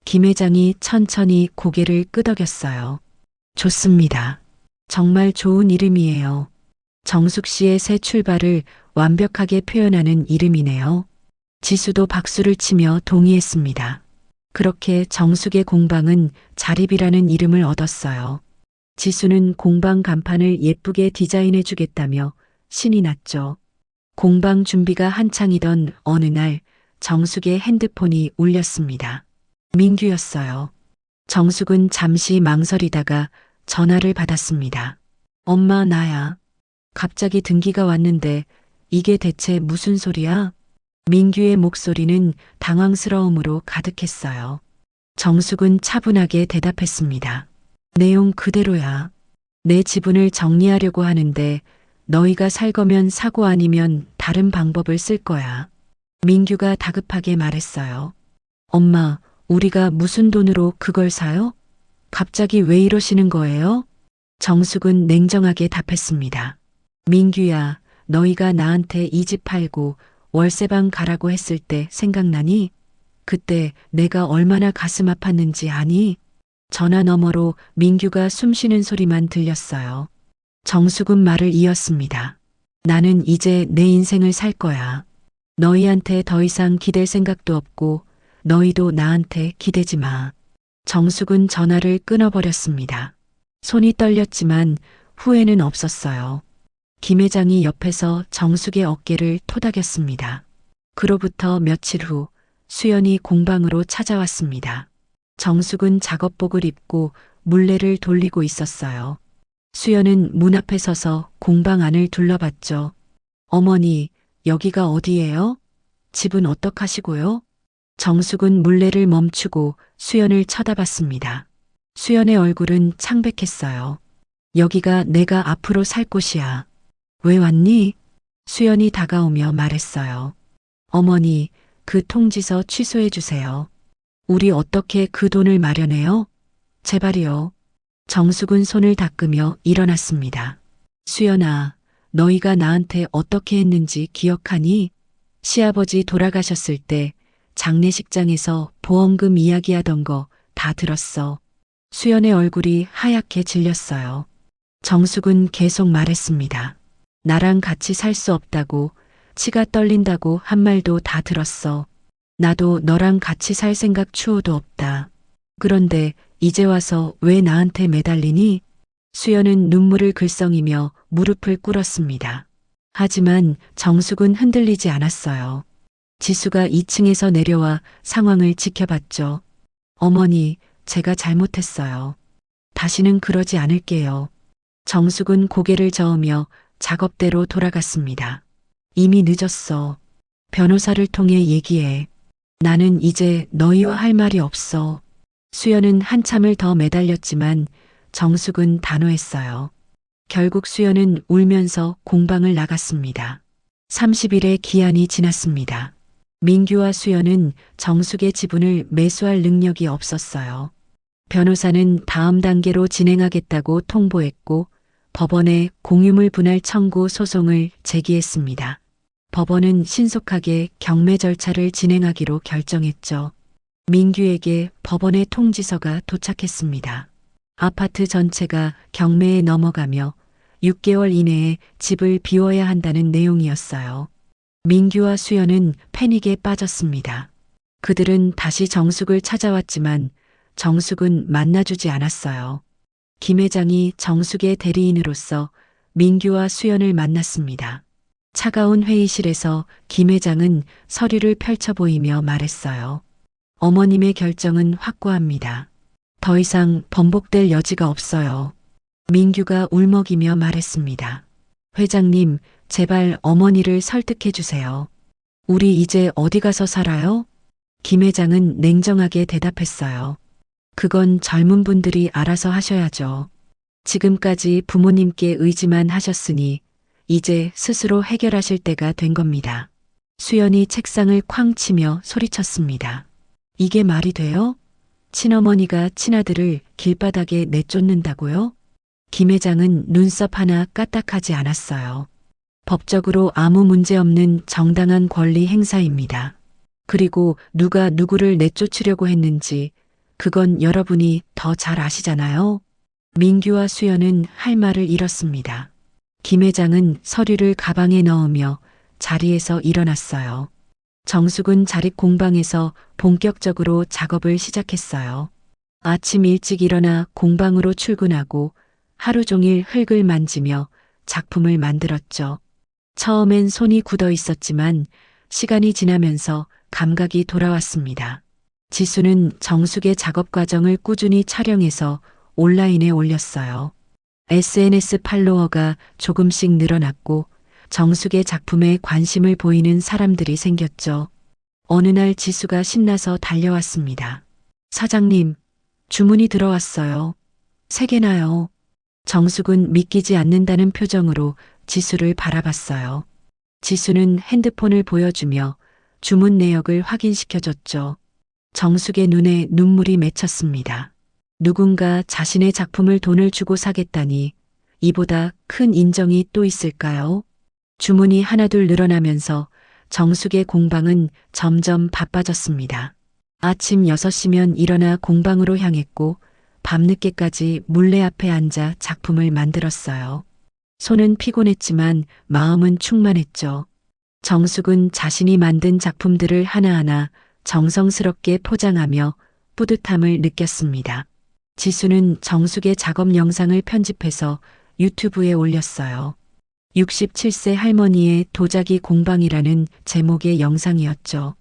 김 회장이 천천히 고개를 끄덕였어요. 좋습니다. 정말 좋은 이름이에요. 정숙 씨의 새 출발을 완벽하게 표현하는 이름이네요. 지수도 박수를 치며 동의했습니다. 그렇게 정숙의 공방은 자립이라는 이름을 얻었어요. 지수는 공방 간판을 예쁘게 디자인해 주겠다며 신이 났죠. 공방 준비가 한창이던 어느 날 정숙의 핸드폰이 울렸습니다. 민규였어요. 정숙은 잠시 망설이다가 전화를 받았습니다. 엄마, 나야. 갑자기 등기가 왔는데 이게 대체 무슨 소리야? 민규의 목소리는 당황스러움으로 가득했어요. 정숙은 차분하게 대답했습니다. 내용 그대로야. 내 지분을 정리하려고 하는데 너희가 살 거면 사고 아니면 다른 방법을 쓸 거야. 민규가 다급하게 말했어요. 엄마, 우리가 무슨 돈으로 그걸 사요? 갑자기 왜 이러시는 거예요? 정숙은 냉정하게 답했습니다. 민규야, 너희가 나한테 이 집 팔고 월세방 가라고 했을 때 생각나니? 그때 내가 얼마나 가슴 아팠는지 아니? 전화 너머로 민규가 숨쉬는 소리만 들렸어요. 정숙은 말을 이었습니다. 나는 이제 내 인생을 살 거야. 너희한테 더 이상 기댈 생각도 없고 너희도 나한테 기대지 마. 정숙은 전화를 끊어버렸습니다. 손이 떨렸지만 후회는 없었어요. 김 회장이 옆에서 정숙의 어깨를 토닥였습니다. 그로부터 며칠 후 수연이 공방으로 찾아왔습니다. 정숙은 작업복을 입고 물레를 돌리고 있었어요. 수연은 문 앞에 서서 공방 안을 둘러봤죠. 어머니, 여기가 어디예요? 집은 어떡하시고요? 정숙은 물레를 멈추고 수연을 쳐다봤습니다. 수연의 얼굴은 창백했어요. 여기가 내가 앞으로 살 곳이야. 왜 왔니? 수연이 다가오며 말했어요. 어머니, 그 통지서 취소해 주세요. 우리 어떻게 그 돈을 마련해요? 제발이요. 정숙은 손을 닦으며 일어났습니다. 수연아, 너희가 나한테 어떻게 했는지 기억하니? 시아버지 돌아가셨을 때 장례식장에서 보험금 이야기하던 거 다 들었어. 수연의 얼굴이 하얗게 질렸어요. 정숙은 계속 말했습니다. 나랑 같이 살 수 없다고, 치가 떨린다고 한 말도 다 들었어. 나도 너랑 같이 살 생각 추호도 없다. 그런데 이제 와서 왜 나한테 매달리니? 수연은 눈물을 글썽이며 무릎을 꿇었습니다. 하지만 정숙은 흔들리지 않았어요. 지수가 2층에서 내려와 상황을 지켜봤죠. 어머니, 제가 잘못했어요. 다시는 그러지 않을게요. 정숙은 고개를 저으며 작업대로 돌아갔습니다. 이미 늦었어. 변호사를 통해 얘기해. 나는 이제 너희와 할 말이 없어. 수연은 한참을 더 매달렸지만 정숙은 단호했어요. 결국 수연은 울면서 공방을 나갔습니다. 30일의 기한이 지났습니다. 민규와 수연은 정숙의 지분을 매수할 능력이 없었어요. 변호사는 다음 단계로 진행하겠다고 통보했고 법원에 공유물 분할 청구 소송을 제기했습니다. 법원은 신속하게 경매 절차를 진행하기로 결정했죠. 민규에게 법원의 통지서가 도착했습니다. 아파트 전체가 경매에 넘어가며 6개월 이내에 집을 비워야 한다는 내용이었어요. 민규와 수연은 패닉에 빠졌습니다. 그들은 다시 정숙을 찾아왔지만 정숙은 만나주지 않았어요. 김 회장이 정숙의 대리인으로서 민규와 수연을 만났습니다. 차가운 회의실에서 김 회장은 서류를 펼쳐 보이며 말했어요. 어머님의 결정은 확고합니다. 더 이상 번복될 여지가 없어요. 민규가 울먹이며 말했습니다. 회장님, 제발 어머니를 설득해 주세요. 우리 이제 어디 가서 살아요? 김 회장은 냉정하게 대답했어요. 그건 젊은 분들이 알아서 하셔야죠. 지금까지 부모님께 의지만 하셨으니 이제 스스로 해결하실 때가 된 겁니다. 수연이 책상을 쾅 치며 소리쳤습니다. 이게 말이 돼요? 친어머니가 친아들을 길바닥에 내쫓는다고요? 김 회장은 눈썹 하나 까딱하지 않았어요. 법적으로 아무 문제 없는 정당한 권리 행사입니다. 그리고 누가 누구를 내쫓으려고 했는지 그건 여러분이 더 잘 아시잖아요. 민규와 수연은 할 말을 잃었습니다. 김 회장은 서류를 가방에 넣으며 자리에서 일어났어요. 정숙은 자립 공방에서 본격적으로 작업을 시작했어요. 아침 일찍 일어나 공방으로 출근하고 하루 종일 흙을 만지며 작품을 만들었죠. 처음엔 손이 굳어 있었지만 시간이 지나면서 감각이 돌아왔습니다. 지수는 정숙의 작업 과정을 꾸준히 촬영해서 온라인에 올렸어요. SNS 팔로워가 조금씩 늘어났고 정숙의 작품에 관심을 보이는 사람들이 생겼죠. 어느 날 지수가 신나서 달려왔습니다. 사장님, 주문이 들어왔어요. 3개나요. 정숙은 믿기지 않는다는 표정으로 지수를 바라봤어요. 지수는 핸드폰을 보여주며 주문 내역을 확인시켜줬죠. 정숙의 눈에 눈물이 맺혔습니다. 누군가 자신의 작품을 돈을 주고 사겠다니 이보다 큰 인정이 또 있을까요? 주문이 하나둘 늘어나면서 정숙의 공방은 점점 바빠졌습니다. 아침 6시면 일어나 공방으로 향했고 밤늦게까지 물레 앞에 앉아 작품을 만들었어요. 손은 피곤했지만 마음은 충만했죠. 정숙은 자신이 만든 작품들을 하나하나 정성스럽게 포장하며 뿌듯함을 느꼈습니다. 지수는 정숙의 작업 영상을 편집해서 유튜브에 올렸어요. 67세 할머니의 도자기 공방이라는 제목의 영상이었죠.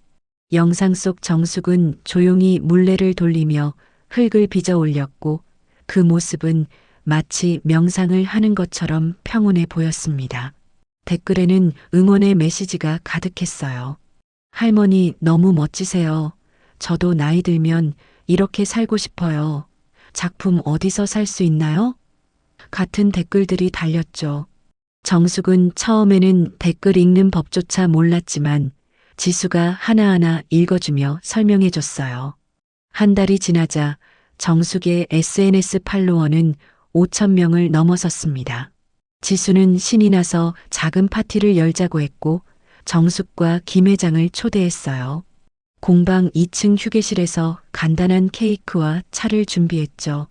영상 속 정숙은 조용히 물레를 돌리며 흙을 빚어 올렸고 그 모습은 마치 명상을 하는 것처럼 평온해 보였습니다. 댓글에는 응원의 메시지가 가득했어요. 할머니 너무 멋지세요. 저도 나이 들면 이렇게 살고 싶어요. 작품 어디서 살 수 있나요? 같은 댓글들이 달렸죠. 정숙은 처음에는 댓글 읽는 법조차 몰랐지만 지수가 하나하나 읽어주며 설명해줬어요. 한 달이 지나자 정숙의 SNS 팔로워는 5,000명을 넘어섰습니다. 지수는 신이 나서 작은 파티를 열자고 했고 정숙과 김 회장을 초대했어요. 공방 2층 휴게실에서 간단한 케이크와 차를 준비했죠.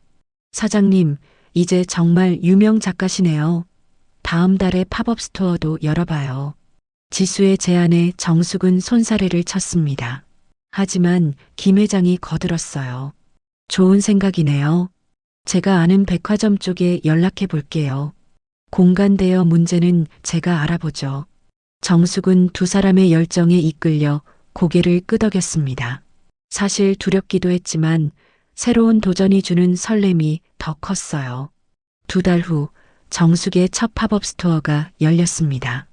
사장님, 이제 정말 유명 작가시네요. 다음 달에 팝업 스토어도 열어봐요. 지수의 제안에 정숙은 손사래를 쳤습니다. 하지만 김 회장이 거들었어요. 좋은 생각이네요. 제가 아는 백화점 쪽에 연락해 볼게요. 공간 대여 문제는 제가 알아보죠. 정숙은 두 사람의 열정에 이끌려 고개를 끄덕였습니다. 사실 두렵기도 했지만 새로운 도전이 주는 설렘이 더 컸어요. 2달 후 정숙의 첫 팝업 스토어가 열렸습니다.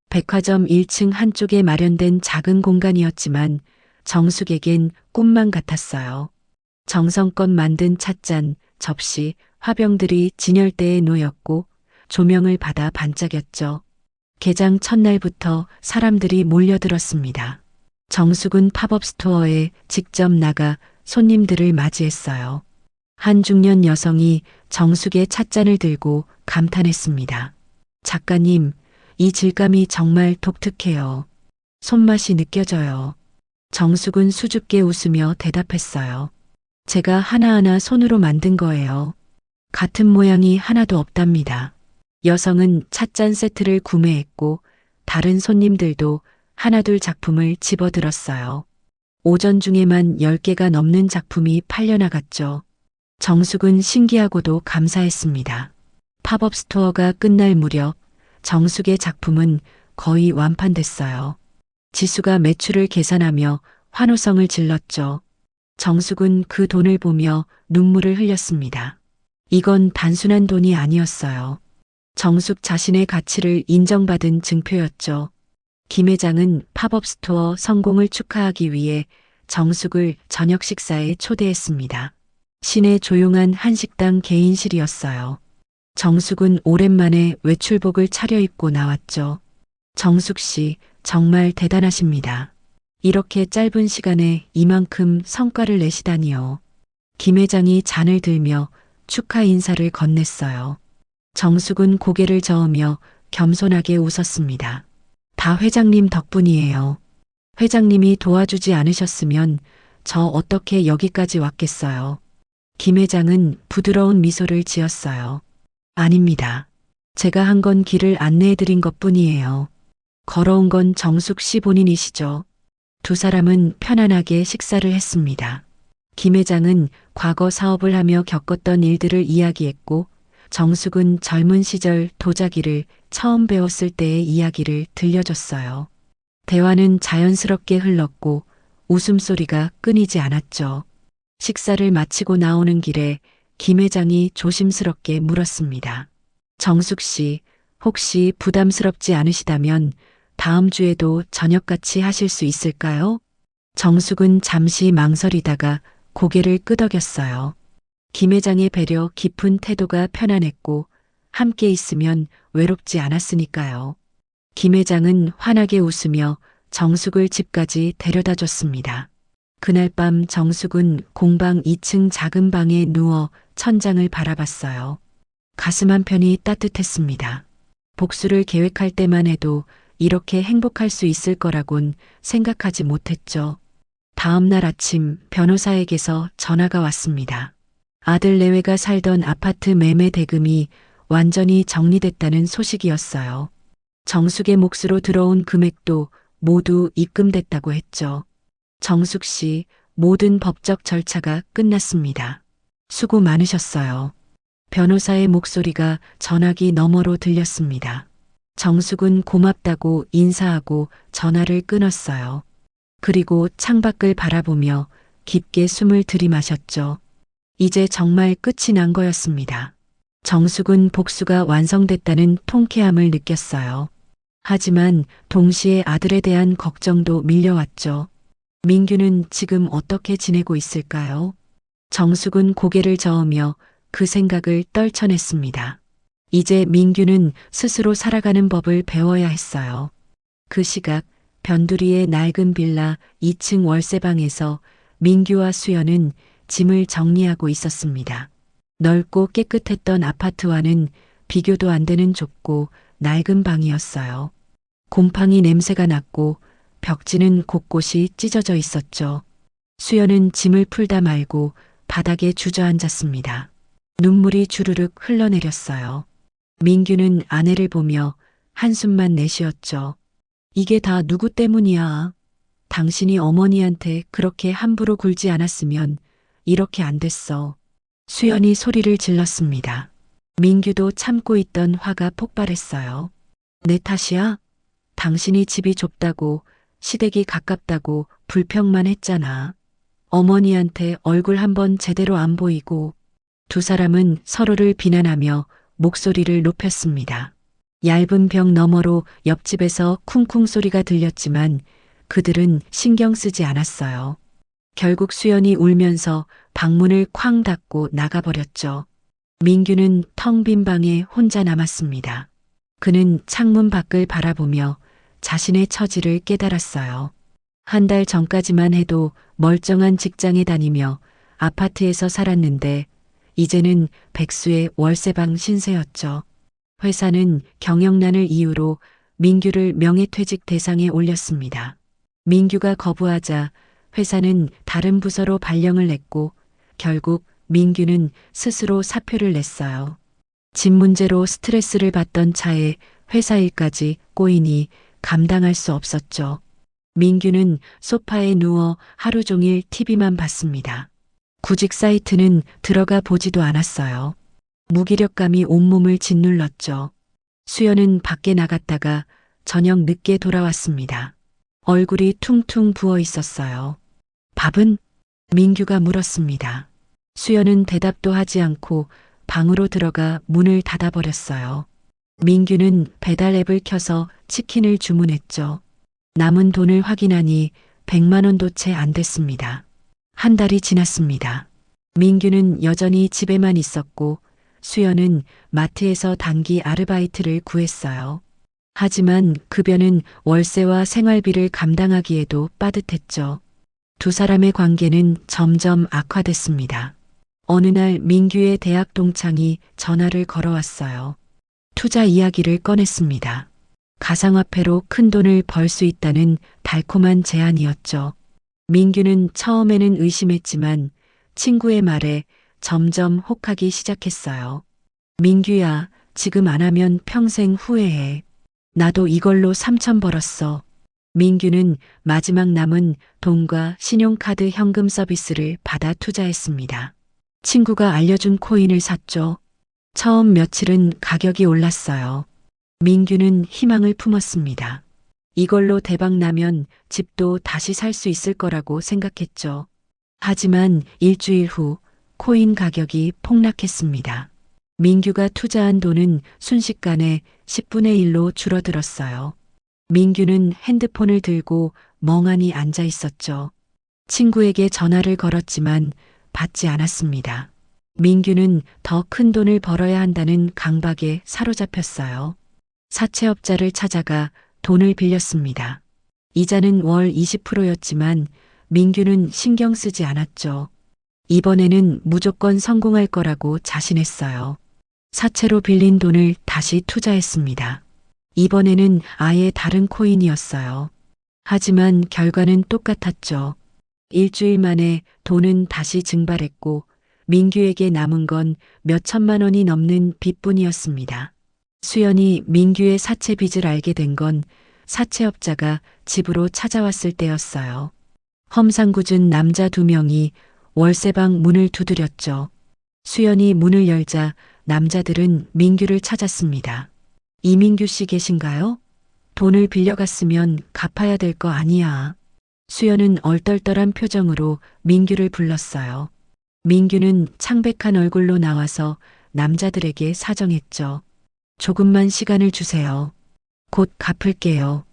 백화점 1층 한쪽에 마련된 작은 공간이었지만 정숙에겐 꿈만 같았어요. 정성껏 만든 찻잔, 접시, 화병들이 진열대에 놓였고 조명을 받아 반짝였죠. 개장 첫날부터 사람들이 몰려들었습니다. 정숙은 팝업 스토어에 직접 나가 손님들을 맞이했어요. 한 중년 여성이 정숙의 찻잔을 들고 감탄했습니다. 작가님, 이 질감이 정말 독특해요. 손맛이 느껴져요. 정숙은 수줍게 웃으며 대답했어요. 제가 하나하나 손으로 만든 거예요. 같은 모양이 하나도 없답니다. 여성은 찻잔 세트를 구매했고 다른 손님들도 하나둘 작품을 집어들었어요. 오전 중에만 10개가 넘는 작품이 팔려나갔죠. 정숙은 신기하고도 감사했습니다. 팝업 스토어가 끝날 무렵 정숙의 작품은 거의 완판됐어요. 지수가 매출을 계산하며 환호성을 질렀죠. 정숙은 그 돈을 보며 눈물을 흘렸습니다. 이건 단순한 돈이 아니었어요. 정숙 자신의 가치를 인정받은 증표였죠. 김 회장은 팝업 스토어 성공을 축하하기 위해 정숙을 저녁 식사에 초대했습니다. 시내 조용한 한식당 개인실이었어요. 정숙은 오랜만에 외출복을 차려입고 나왔죠. 정숙 씨, 정말 대단하십니다. 이렇게 짧은 시간에 이만큼 성과를 내시다니요. 김 회장이 잔을 들며 축하 인사를 건넸어요. 정숙은 고개를 저으며 겸손하게 웃었습니다. 다 회장님 덕분이에요. 회장님이 도와주지 않으셨으면 저 어떻게 여기까지 왔겠어요. 김 회장은 부드러운 미소를 지었어요. 아닙니다. 제가 한 건 길을 안내해드린 것뿐이에요. 걸어온 건 정숙 씨 본인이시죠. 두 사람은 편안하게 식사를 했습니다. 김 회장은 과거 사업을 하며 겪었던 일들을 이야기했고 정숙은 젊은 시절 도자기를 처음 배웠을 때의 이야기를 들려줬어요. 대화는 자연스럽게 흘렀고 웃음소리가 끊이지 않았죠. 식사를 마치고 나오는 길에 김 회장이 조심스럽게 물었습니다. 정숙 씨, 혹시 부담스럽지 않으시다면 다음 주에도 저녁같이 하실 수 있을까요? 정숙은 잠시 망설이다가 고개를 끄덕였어요. 김 회장의 배려 깊은 태도가 편안했고 함께 있으면 외롭지 않았으니까요. 김 회장은 환하게 웃으며 정숙을 집까지 데려다 줬습니다. 그날 밤 정숙은 공방 2층 작은 방에 누워 천장을 바라봤어요. 가슴 한편이 따뜻했습니다. 복수를 계획할 때만 해도 이렇게 행복할 수 있을 거라곤 생각하지 못했죠. 다음 날 아침 변호사에게서 전화가 왔습니다. 아들 내외가 살던 아파트 매매 대금이 완전히 정리됐다는 소식이었어요. 정숙의 몫으로 들어온 금액도 모두 입금됐다고 했죠. 정숙 씨, 모든 법적 절차가 끝났습니다. 수고 많으셨어요. 변호사의 목소리가 전화기 너머로 들렸습니다. 정숙은 고맙다고 인사하고 전화를 끊었어요. 그리고 창밖을 바라보며 깊게 숨을 들이마셨죠. 이제 정말 끝이 난 거였습니다. 정숙은 복수가 완성됐다는 통쾌함을 느꼈어요. 하지만 동시에 아들에 대한 걱정도 밀려왔죠. 민규는 지금 어떻게 지내고 있을까요? 정숙은 고개를 저으며 그 생각을 떨쳐냈습니다. 이제 민규는 스스로 살아가는 법을 배워야 했어요. 그 시각 변두리의 낡은 빌라 2층 월세방에서 민규와 수연은 짐을 정리하고 있었습니다. 넓고 깨끗했던 아파트와는 비교도 안 되는 좁고 낡은 방이었어요. 곰팡이 냄새가 났고 벽지는 곳곳이 찢어져 있었죠. 수연은 짐을 풀다 말고 바닥에 주저앉았습니다. 눈물이 주르륵 흘러내렸어요. 민규는 아내를 보며 한숨만 내쉬었죠. 이게 다 누구 때문이야. 당신이 어머니한테 그렇게 함부로 굴지 않았으면 이렇게 안 됐어. 수연이 소리를 질렀습니다. 민규도 참고 있던 화가 폭발했어요. 내 탓이야? 당신이 집이 좁다고 시댁이 가깝다고 불평만 했잖아. 어머니한테 얼굴 한번 제대로 안 보이고. 두 사람은 서로를 비난하며 목소리를 높였습니다. 얇은 벽 너머로 옆집에서 쿵쿵 소리가 들렸지만 그들은 신경 쓰지 않았어요. 결국 수연이 울면서 방문을 쾅 닫고 나가버렸죠. 민규는 텅 빈 방에 혼자 남았습니다. 그는 창문 밖을 바라보며 자신의 처지를 깨달았어요. 한 달 전까지만 해도 멀쩡한 직장에 다니며 아파트에서 살았는데 이제는 백수의 월세방 신세였죠. 회사는 경영난을 이유로 민규를 명예퇴직 대상에 올렸습니다. 민규가 거부하자 회사는 다른 부서로 발령을 냈고 결국 민규는 스스로 사표를 냈어요. 집 문제로 스트레스를 받던 차에 회사 일까지 꼬이니 감당할 수 없었죠. 민규는 소파에 누워 하루 종일 TV만 봤습니다. 구직 사이트는 들어가 보지도 않았어요. 무기력감이 온몸을 짓눌렀죠. 수연은 밖에 나갔다가 저녁 늦게 돌아왔습니다. 얼굴이 퉁퉁 부어 있었어요. 밥은? 민규가 물었습니다. 수연은 대답도 하지 않고 방으로 들어가 문을 닫아버렸어요. 민규는 배달 앱을 켜서 치킨을 주문했죠. 남은 돈을 확인하니 100만 원도 채 안 됐습니다. 한 달이 지났습니다. 민규는 여전히 집에만 있었고 수연은 마트에서 단기 아르바이트를 구했어요. 하지만 급여는 월세와 생활비를 감당하기에도 빠듯했죠. 두 사람의 관계는 점점 악화됐습니다. 어느 날 민규의 대학 동창이 전화를 걸어왔어요. 투자 이야기를 꺼냈습니다. 가상화폐로 큰 돈을 벌 수 있다는 달콤한 제안이었죠. 민규는 처음에는 의심했지만 친구의 말에 점점 혹하기 시작했어요. 민규야, 지금 안 하면 평생 후회해. 나도 이걸로 3천 벌었어. 민규는 마지막 남은 돈과 신용카드 현금 서비스를 받아 투자했습니다. 친구가 알려준 코인을 샀죠. 처음 며칠은 가격이 올랐어요. 민규는 희망을 품었습니다. 이걸로 대박 나면 집도 다시 살 수 있을 거라고 생각했죠. 하지만 일주일 후 코인 가격이 폭락했습니다. 민규가 투자한 돈은 순식간에 10분의 1로 줄어들었어요. 민규는 핸드폰을 들고 멍하니 앉아 있었죠. 친구에게 전화를 걸었지만 받지 않았습니다. 민규는 더 큰 돈을 벌어야 한다는 강박에 사로잡혔어요. 사채업자를 찾아가 돈을 빌렸습니다. 이자는 월 20%였지만 민규는 신경 쓰지 않았죠. 이번에는 무조건 성공할 거라고 자신했어요. 사채로 빌린 돈을 다시 투자했습니다. 이번에는 아예 다른 코인이었어요. 하지만 결과는 똑같았죠. 일주일 만에 돈은 다시 증발했고 민규에게 남은 건 몇 천만 원이 넘는 빚뿐이었습니다. 수연이 민규의 사채 빚을 알게 된 건 사채업자가 집으로 찾아왔을 때였어요. 험상궂은 남자 2명이 월세방 문을 두드렸죠. 수연이 문을 열자 남자들은 민규를 찾았습니다. 이민규 씨 계신가요? 돈을 빌려갔으면 갚아야 될 거 아니야. 수연은 얼떨떨한 표정으로 민규를 불렀어요. 민규는 창백한 얼굴로 나와서 남자들에게 사정했죠. 조금만 시간을 주세요. 곧 갚을게요.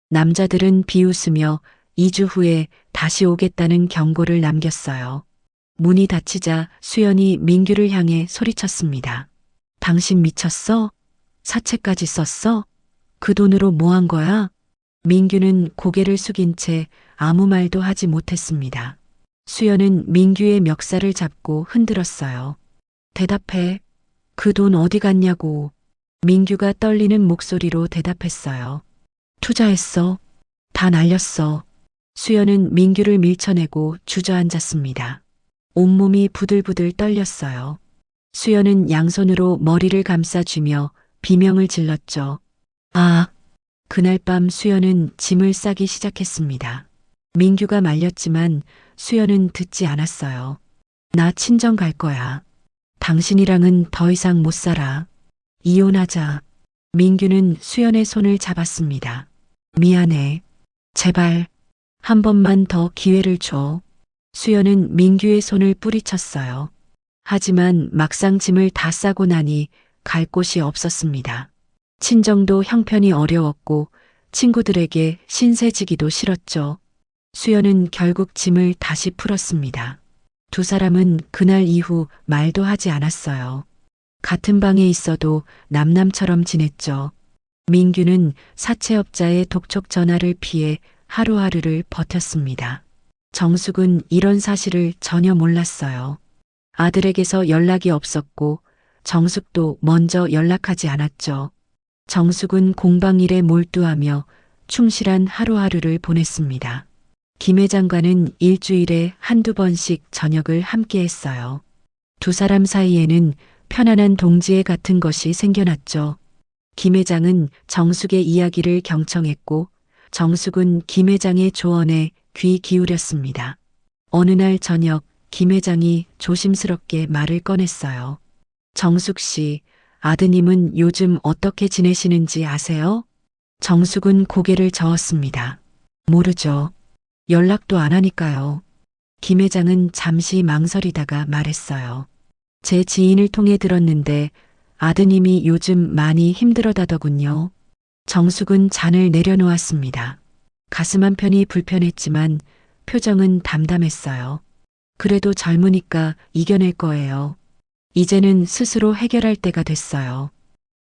남자들은 비웃으며 2주 후에 다시 오겠다는 경고를 남겼어요. 문이 닫히자 수연이 민규를 향해 소리쳤습니다. 당신 미쳤어? 사채까지 썼어? 그 돈으로 뭐 한 거야? 민규는 고개를 숙인 채 아무 말도 하지 못했습니다. 수연은 민규의 멱살을 잡고 흔들었어요. 대답해. 그 돈 어디 갔냐고. 민규가 떨리는 목소리로 대답했어요. 투자했어. 다 날렸어. 수연은 민규를 밀쳐내고 주저앉았습니다. 온몸이 부들부들 떨렸어요. 수연은 양손으로 머리를 감싸쥐며 비명을 질렀죠. 아! 그날 밤 수연은 짐을 싸기 시작했습니다. 민규가 말렸지만 수연은 듣지 않았어요. 나 친정 갈 거야. 당신이랑은 더 이상 못 살아. 이혼하자. 민규는 수연의 손을 잡았습니다. 미안해. 제발 한 번만 더 기회를 줘. 수연은 민규의 손을 뿌리쳤어요. 하지만 막상 짐을 다 싸고 나니 갈 곳이 없었습니다. 친정도 형편이 어려웠고 친구들에게 신세지기도 싫었죠. 수연은 결국 짐을 다시 풀었습니다. 두 사람은 그날 이후 말도 하지 않았어요. 같은 방에 있어도 남남처럼 지냈죠. 민규는 사채업자의 독촉 전화를 피해 하루하루를 버텼습니다. 정숙은 이런 사실을 전혀 몰랐어요. 아들에게서 연락이 없었고 정숙도 먼저 연락하지 않았죠. 정숙은 공방일에 몰두하며 충실한 하루하루를 보냈습니다. 김 회장과는 일주일에 한두 번씩 저녁을 함께 했어요. 두 사람 사이에는 편안한 동지애 같은 것이 생겨났죠. 김 회장은 정숙의 이야기를 경청했고 정숙은 김 회장의 조언에 귀 기울였습니다. 어느 날 저녁 김 회장이 조심스럽게 말을 꺼냈어요. 정숙 씨, 아드님은 요즘 어떻게 지내시는지 아세요? 정숙은 고개를 저었습니다. 모르죠. 연락도 안 하니까요. 김 회장은 잠시 망설이다가 말했어요. 제 지인을 통해 들었는데 아드님이 요즘 많이 힘들어다더군요. 정숙은 잔을 내려놓았습니다. 가슴 한편이 불편했지만 표정은 담담했어요. 그래도 젊으니까 이겨낼 거예요. 이제는 스스로 해결할 때가 됐어요.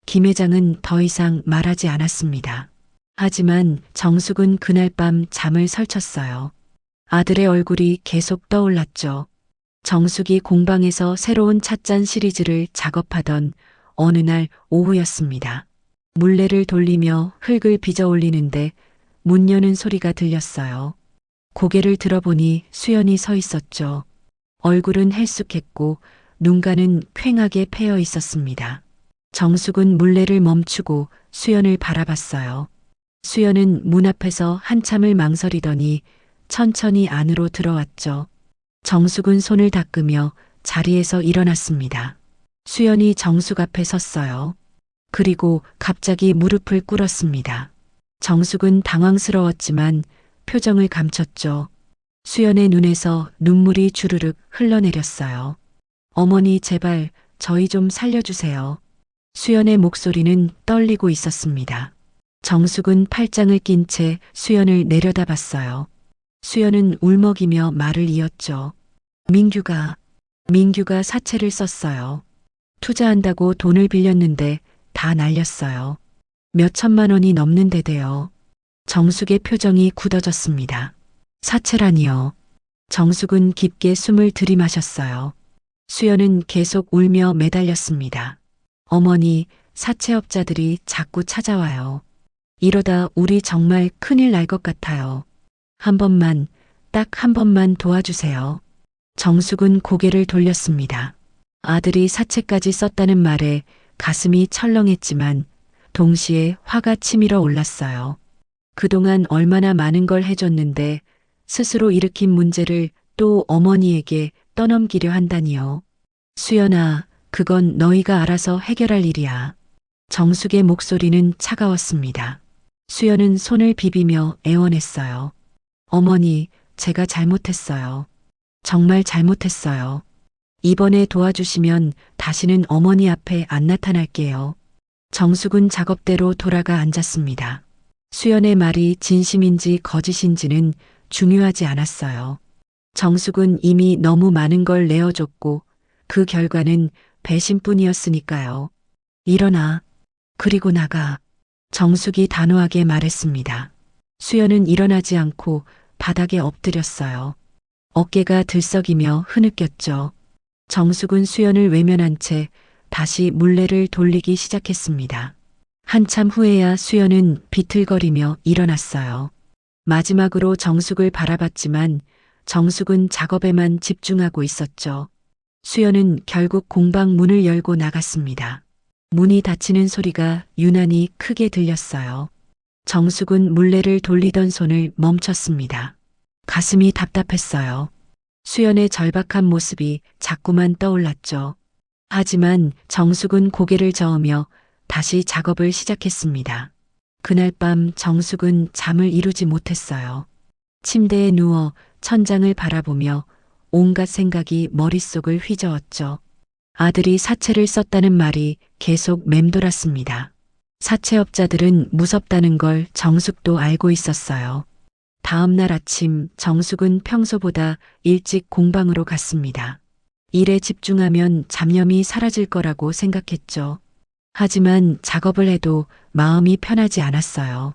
김 회장은 더 이상 말하지 않았습니다. 하지만 정숙은 그날 밤 잠을 설쳤어요. 아들의 얼굴이 계속 떠올랐죠. 정숙이 공방에서 새로운 찻잔 시리즈를 작업하던 어느 날 오후였습니다. 물레를 돌리며 흙을 빚어 올리는데 문 여는 소리가 들렸어요. 고개를 들어보니 수연이 서 있었죠. 얼굴은 헬쑥했고 눈가는 퀭하게 패여 있었습니다. 정숙은 물레를 멈추고 수연을 바라봤어요. 수연은 문 앞에서 한참을 망설이더니 천천히 안으로 들어왔죠. 정숙은 손을 닦으며 자리에서 일어났습니다. 수연이 정숙 앞에 섰어요. 그리고 갑자기 무릎을 꿇었습니다. 정숙은 당황스러웠지만 표정을 감췄죠. 수연의 눈에서 눈물이 주르륵 흘러내렸어요. 어머니 제발 저희 좀 살려주세요. 수연의 목소리는 떨리고 있었습니다. 정숙은 팔짱을 낀 채 수연을 내려다봤어요. 수연은 울먹이며 말을 이었죠. 민규가 사채를 썼어요. 투자한다고 돈을 빌렸는데 다 날렸어요. 몇 천만 원이 넘는데도요. 정숙의 표정이 굳어졌습니다. 사채라니요. 정숙은 깊게 숨을 들이마셨어요. 수연은 계속 울며 매달렸습니다. 어머니, 사채업자들이 자꾸 찾아와요. 이러다 우리 정말 큰일 날 것 같아요. 한 번만, 딱 한 번만 도와주세요. 정숙은 고개를 돌렸습니다. 아들이 사채까지 썼다는 말에 가슴이 철렁했지만 동시에 화가 치밀어 올랐어요. 그동안 얼마나 많은 걸 해줬는데 스스로 일으킨 문제를 또 어머니에게 떠넘기려 한다니요. 수연아, 그건 너희가 알아서 해결할 일이야. 정숙의 목소리는 차가웠습니다. 수연은 손을 비비며 애원했어요. 어머니, 제가 잘못했어요. 정말 잘못했어요. 이번에 도와주시면 다시는 어머니 앞에 안 나타날게요. 정숙은 작업대로 돌아가 앉았습니다. 수연의 말이 진심인지 거짓인지는 중요하지 않았어요. 정숙은 이미 너무 많은 걸 내어줬고 그 결과는 배신뿐이었으니까요. 일어나. 그리고 나가. 정숙이 단호하게 말했습니다. 수연은 일어나지 않고 바닥에 엎드렸어요. 어깨가 들썩이며 흐느꼈죠. 정숙은 수연을 외면한 채 다시 물레를 돌리기 시작했습니다. 한참 후에야 수연은 비틀거리며 일어났어요. 마지막으로 정숙을 바라봤지만 정숙은 작업에만 집중하고 있었죠. 수연은 결국 공방 문을 열고 나갔습니다. 문이 닫히는 소리가 유난히 크게 들렸어요. 정숙은 물레를 돌리던 손을 멈췄습니다. 가슴이 답답했어요. 수연의 절박한 모습이 자꾸만 떠올랐죠. 하지만 정숙은 고개를 저으며 다시 작업을 시작했습니다. 그날 밤 정숙은 잠을 이루지 못했어요. 침대에 누워 천장을 바라보며 온갖 생각이 머릿속을 휘저었죠. 아들이 사채를 썼다는 말이 계속 맴돌았습니다. 사채업자들은 무섭다는 걸 정숙도 알고 있었어요. 다음 날 아침 정숙은 평소보다 일찍 공방으로 갔습니다. 일에 집중하면 잡념이 사라질 거라고 생각했죠. 하지만 작업을 해도 마음이 편하지 않았어요.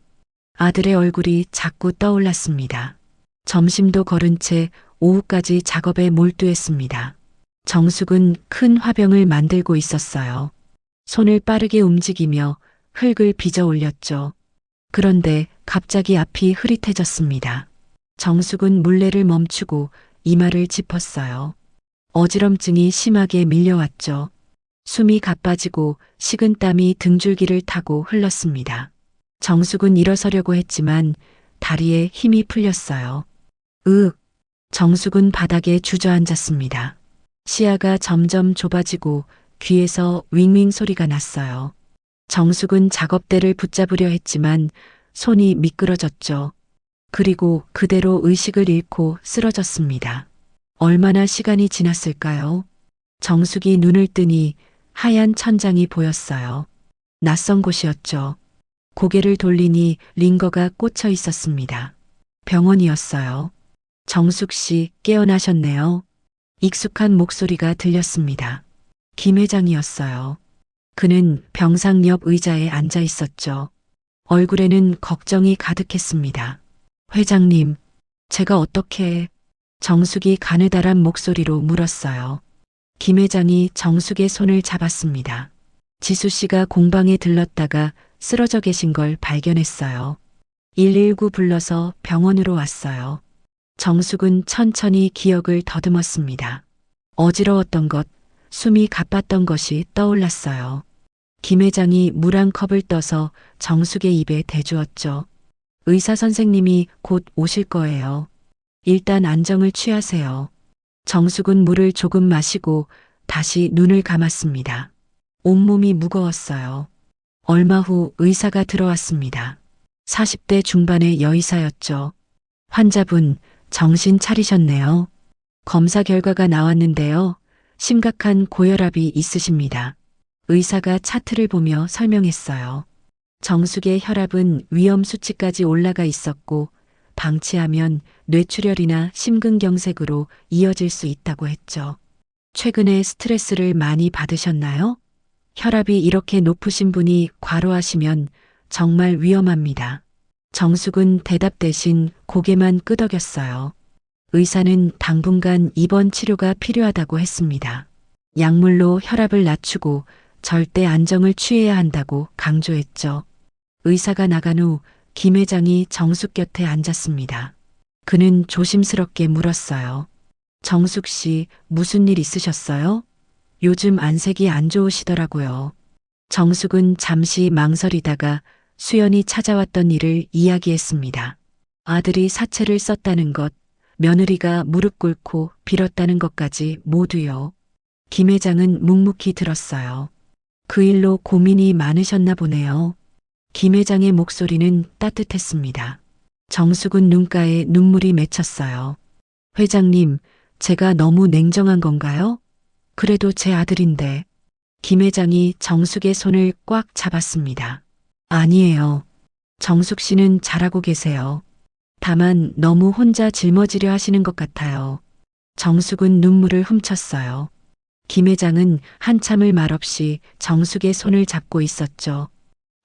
아들의 얼굴이 자꾸 떠올랐습니다. 점심도 거른 채 오후까지 작업에 몰두했습니다. 정숙은 큰 화병을 만들고 있었어요. 손을 빠르게 움직이며 흙을 빚어 올렸죠. 그런데 갑자기 앞이 흐릿해졌습니다. 정숙은 물레를 멈추고 이마를 짚었어요. 어지럼증이 심하게 밀려왔죠. 숨이 가빠지고 식은땀이 등줄기를 타고 흘렀습니다. 정숙은 일어서려고 했지만 다리에 힘이 풀렸어요. 정숙은 바닥에 주저앉았습니다. 시야가 점점 좁아지고 귀에서 윙윙 소리가 났어요. 정숙은 작업대를 붙잡으려 했지만 손이 미끄러졌죠. 그리고 그대로 의식을 잃고 쓰러졌습니다. 얼마나 시간이 지났을까요? 정숙이 눈을 뜨니 하얀 천장이 보였어요. 낯선 곳이었죠. 고개를 돌리니 링거가 꽂혀 있었습니다. 병원이었어요. 정숙 씨 깨어나셨네요. 익숙한 목소리가 들렸습니다. 김 회장이었어요. 그는 병상 옆 의자에 앉아 있었죠. 얼굴에는 걱정이 가득했습니다. 회장님, 제가 어떻게... 정숙이 가느다란 목소리로 물었어요. 김 회장이 정숙의 손을 잡았습니다. 지수 씨가 공방에 들렀다가 쓰러져 계신 걸 발견했어요. 119 불러서 병원으로 왔어요. 정숙은 천천히 기억을 더듬었습니다. 어지러웠던 것, 숨이 가빴던 것이 떠올랐어요. 김 회장이 물 한 컵을 떠서 정숙의 입에 대주었죠. 의사 선생님이 곧 오실 거예요. 일단 안정을 취하세요. 정숙은 물을 조금 마시고 다시 눈을 감았습니다. 온몸이 무거웠어요. 얼마 후 의사가 들어왔습니다. 40대 중반의 여의사였죠. 환자분, 정신 차리셨네요. 검사 결과가 나왔는데요. 심각한 고혈압이 있으십니다. 의사가 차트를 보며 설명했어요. 정숙의 혈압은 위험 수치까지 올라가 있었고 방치하면 뇌출혈이나 심근경색으로 이어질 수 있다고 했죠. 최근에 스트레스를 많이 받으셨나요? 혈압이 이렇게 높으신 분이 과로하시면 정말 위험합니다. 정숙은 대답 대신 고개만 끄덕였어요. 의사는 당분간 입원 치료가 필요하다고 했습니다. 약물로 혈압을 낮추고 절대 안정을 취해야 한다고 강조했죠. 의사가 나간 후 김 회장이 정숙 곁에 앉았습니다. 그는 조심스럽게 물었어요. 정숙 씨, 무슨 일 있으셨어요? 요즘 안색이 안 좋으시더라고요. 정숙은 잠시 망설이다가 수연이 찾아왔던 일을 이야기했습니다. 아들이 사채를 썼다는 것, 며느리가 무릎 꿇고 빌었다는 것까지 모두요. 김 회장은 묵묵히 들었어요. 그 일로 고민이 많으셨나 보네요. 김 회장의 목소리는 따뜻했습니다. 정숙은 눈가에 눈물이 맺혔어요. 회장님, 제가 너무 냉정한 건가요? 그래도 제 아들인데. 김 회장이 정숙의 손을 꽉 잡았습니다. 아니에요. 정숙 씨는 잘하고 계세요. 다만 너무 혼자 짊어지려 하시는 것 같아요. 정숙은 눈물을 훔쳤어요. 김 회장은 한참을 말없이 정숙의 손을 잡고 있었죠.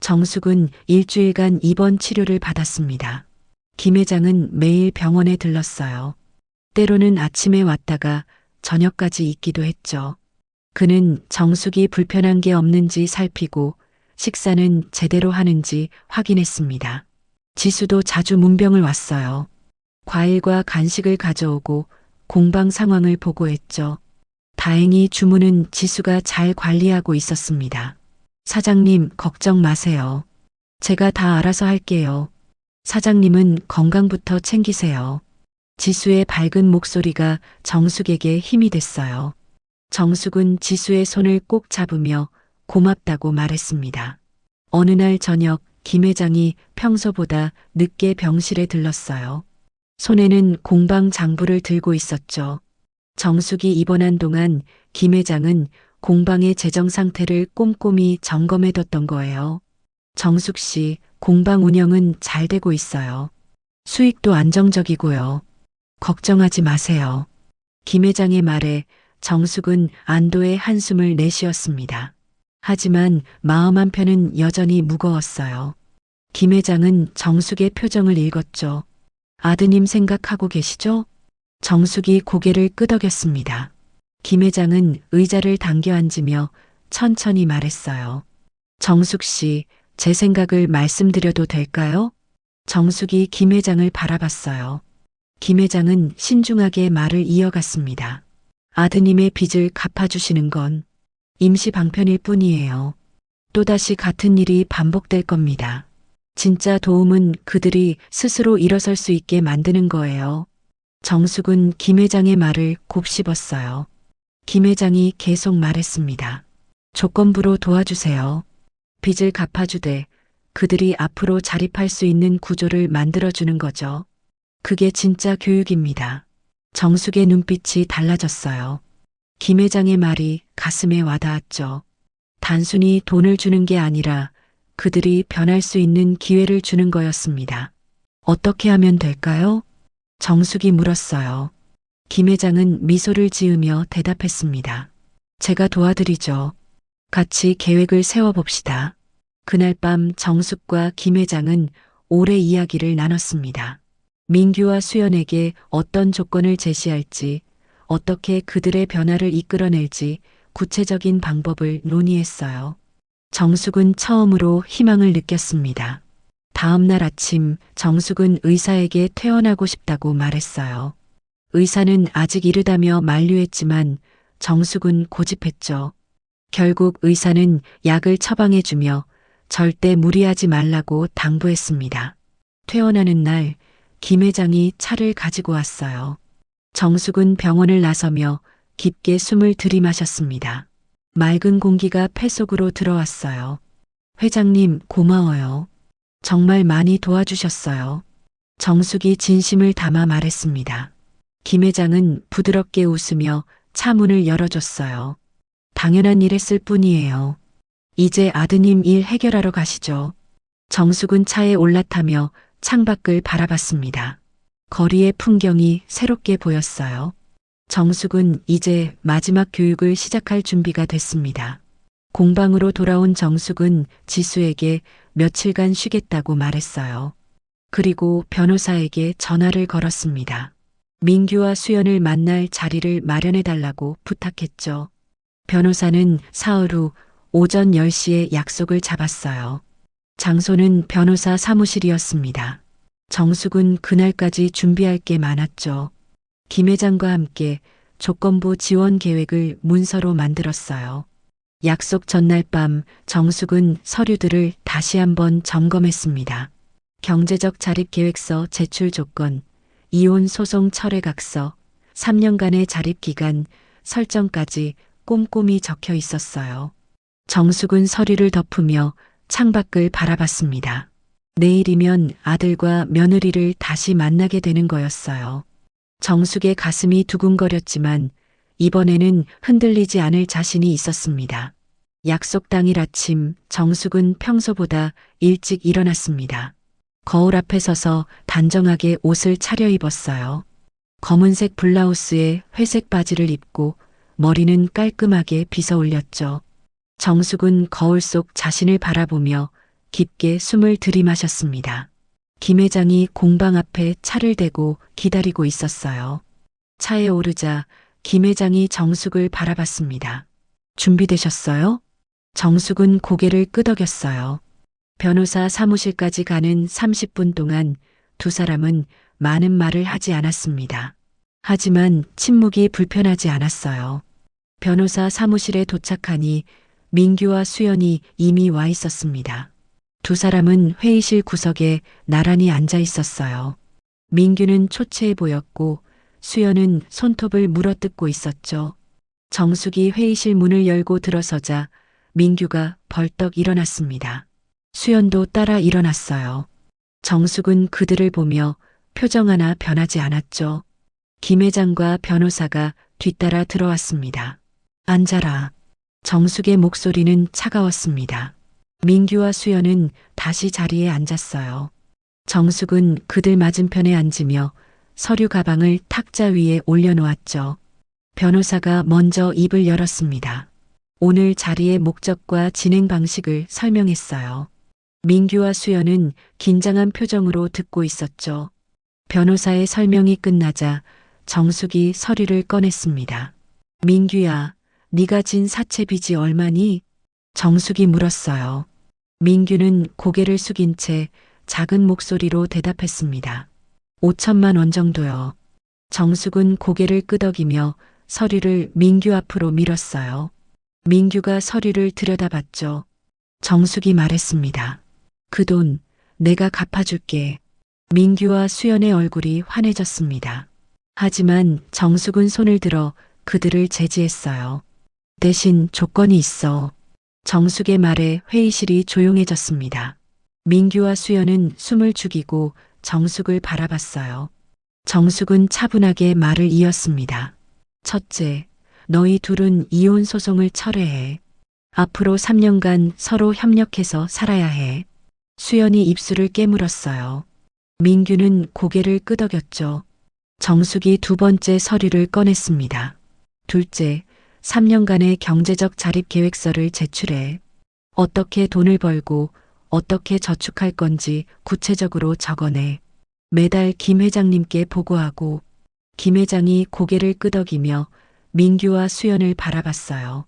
정숙은 일주일간 입원 치료를 받았습니다. 김 회장은 매일 병원에 들렀어요. 때로는 아침에 왔다가 저녁까지 있기도 했죠. 그는 정숙이 불편한 게 없는지 살피고 식사는 제대로 하는지 확인했습니다. 지수도 자주 문병을 왔어요. 과일과 간식을 가져오고 공방 상황을 보고했죠. 다행히 주무는 지수가 잘 관리하고 있었습니다. 사장님, 걱정 마세요. 제가 다 알아서 할게요. 사장님은 건강부터 챙기세요. 지수의 밝은 목소리가 정숙에게 힘이 됐어요. 정숙은 지수의 손을 꼭 잡으며 고맙다고 말했습니다. 어느 날 저녁 김 회장이 평소보다 늦게 병실에 들렀어요. 손에는 공방 장부를 들고 있었죠. 정숙이 입원한 동안 김 회장은 공방의 재정 상태를 꼼꼼히 점검해뒀던 거예요. 정숙 씨, 공방 운영은 잘 되고 있어요. 수익도 안정적이고요. 걱정하지 마세요. 김 회장의 말에 정숙은 안도의 한숨을 내쉬었습니다. 하지만 마음 한편은 여전히 무거웠어요. 김 회장은 정숙의 표정을 읽었죠. 아드님 생각하고 계시죠? 정숙이 고개를 끄덕였습니다. 김 회장은 의자를 당겨 앉으며 천천히 말했어요. 정숙 씨, 제 생각을 말씀드려도 될까요? 정숙이 김 회장을 바라봤어요. 김 회장은 신중하게 말을 이어갔습니다. 아드님의 빚을 갚아주시는 건 임시 방편일 뿐이에요. 또다시 같은 일이 반복될 겁니다. 진짜 도움은 그들이 스스로 일어설 수 있게 만드는 거예요. 정숙은 김 회장의 말을 곱씹었어요. 김 회장이 계속 말했습니다. 조건부로 도와주세요. 빚을 갚아주되 그들이 앞으로 자립할 수 있는 구조를 만들어주는 거죠. 그게 진짜 교육입니다. 정숙의 눈빛이 달라졌어요. 김 회장의 말이 가슴에 와닿았죠. 단순히 돈을 주는 게 아니라 그들이 변할 수 있는 기회를 주는 거였습니다. 어떻게 하면 될까요? 정숙이 물었어요. 김 회장은 미소를 지으며 대답했습니다. 제가 도와드리죠. 같이 계획을 세워봅시다. 그날 밤 정숙과 김 회장은 오래 이야기를 나눴습니다. 민규와 수연에게 어떤 조건을 제시할지, 어떻게 그들의 변화를 이끌어낼지 구체적인 방법을 논의했어요. 정숙은 처음으로 희망을 느꼈습니다. 다음 날 아침 정숙은 의사에게 퇴원하고 싶다고 말했어요. 의사는 아직 이르다며 만류했지만 정숙은 고집했죠. 결국 의사는 약을 처방해주며 절대 무리하지 말라고 당부했습니다. 퇴원하는 날 김 회장이 차를 가지고 왔어요. 정숙은 병원을 나서며 깊게 숨을 들이마셨습니다. 맑은 공기가 폐 속으로 들어왔어요. 회장님, 고마워요. 정말 많이 도와주셨어요. 정숙이 진심을 담아 말했습니다. 김 회장은 부드럽게 웃으며 차 문을 열어줬어요. 당연한 일 했을 뿐이에요. 이제 아드님 일 해결하러 가시죠. 정숙은 차에 올라타며 창밖을 바라봤습니다. 거리의 풍경이 새롭게 보였어요. 정숙은 이제 마지막 교육을 시작할 준비가 됐습니다. 공방으로 돌아온 정숙은 지수에게 며칠간 쉬겠다고 말했어요. 그리고 변호사에게 전화를 걸었습니다. 민규와 수연을 만날 자리를 마련해달라고 부탁했죠. 변호사는 사흘 후 오전 10시에 약속을 잡았어요. 장소는 변호사 사무실이었습니다. 정숙은 그날까지 준비할 게 많았죠. 김 회장과 함께 조건부 지원 계획을 문서로 만들었어요. 약속 전날 밤 정숙은 서류들을 다시 한번 점검했습니다. 경제적 자립계획서 제출 조건, 이혼 소송 철회각서, 3년간의 자립기간 설정까지 꼼꼼히 적혀 있었어요. 정숙은 서류를 덮으며 창밖을 바라봤습니다. 내일이면 아들과 며느리를 다시 만나게 되는 거였어요. 정숙의 가슴이 두근거렸지만 이번에는 흔들리지 않을 자신이 있었습니다. 약속 당일 아침 정숙은 평소보다 일찍 일어났습니다. 거울 앞에 서서 단정하게 옷을 차려입었어요. 검은색 블라우스에 회색 바지를 입고 머리는 깔끔하게 빗어 올렸죠. 정숙은 거울 속 자신을 바라보며 깊게 숨을 들이마셨습니다. 김 회장이 공방 앞에 차를 대고 기다리고 있었어요. 차에 오르자 김 회장이 정숙을 바라봤습니다. 준비되셨어요? 정숙은 고개를 끄덕였어요. 변호사 사무실까지 가는 30분 동안 두 사람은 많은 말을 하지 않았습니다. 하지만 침묵이 불편하지 않았어요. 변호사 사무실에 도착하니 민규와 수연이 이미 와 있었습니다. 두 사람은 회의실 구석에 나란히 앉아 있었어요. 민규는 초췌해 보였고 수연은 손톱을 물어뜯고 있었죠. 정숙이 회의실 문을 열고 들어서자 민규가 벌떡 일어났습니다. 수연도 따라 일어났어요. 정숙은 그들을 보며 표정 하나 변하지 않았죠. 김 회장과 변호사가 뒤따라 들어왔습니다. 앉아라. 정숙의 목소리는 차가웠습니다. 민규와 수연은 다시 자리에 앉았어요. 정숙은 그들 맞은편에 앉으며 서류 가방을 탁자 위에 올려놓았죠. 변호사가 먼저 입을 열었습니다. 오늘 자리의 목적과 진행 방식을 설명했어요. 민규와 수연은 긴장한 표정으로 듣고 있었죠. 변호사의 설명이 끝나자 정숙이 서류를 꺼냈습니다. 민규야, 네가 진 사채 빚이 얼마니? 정숙이 물었어요. 민규는 고개를 숙인 채 작은 목소리로 대답했습니다. 5천만 원 정도요. 정숙은 고개를 끄덕이며 서류를 민규 앞으로 밀었어요. 민규가 서류를 들여다봤죠. 정숙이 말했습니다. 그 돈 내가 갚아줄게. 민규와 수연의 얼굴이 환해졌습니다. 하지만 정숙은 손을 들어 그들을 제지했어요. 대신 조건이 있어. 정숙의 말에 회의실이 조용해졌습니다. 민규와 수연은 숨을 죽이고 정숙을 바라봤어요. 정숙은 차분하게 말을 이었습니다. 첫째, 너희 둘은 이혼 소송을 철회해. 앞으로 3년간 서로 협력해서 살아야 해. 수연이 입술을 깨물었어요. 민규는 고개를 끄덕였죠. 정숙이 두 번째 서류를 꺼냈습니다. 둘째, 3년간의 경제적 자립 계획서를 제출해. 어떻게 돈을 벌고 어떻게 저축할 건지 구체적으로 적어내. 매달 김 회장님께 보고하고. 김 회장이 고개를 끄덕이며 민규와 수연을 바라봤어요.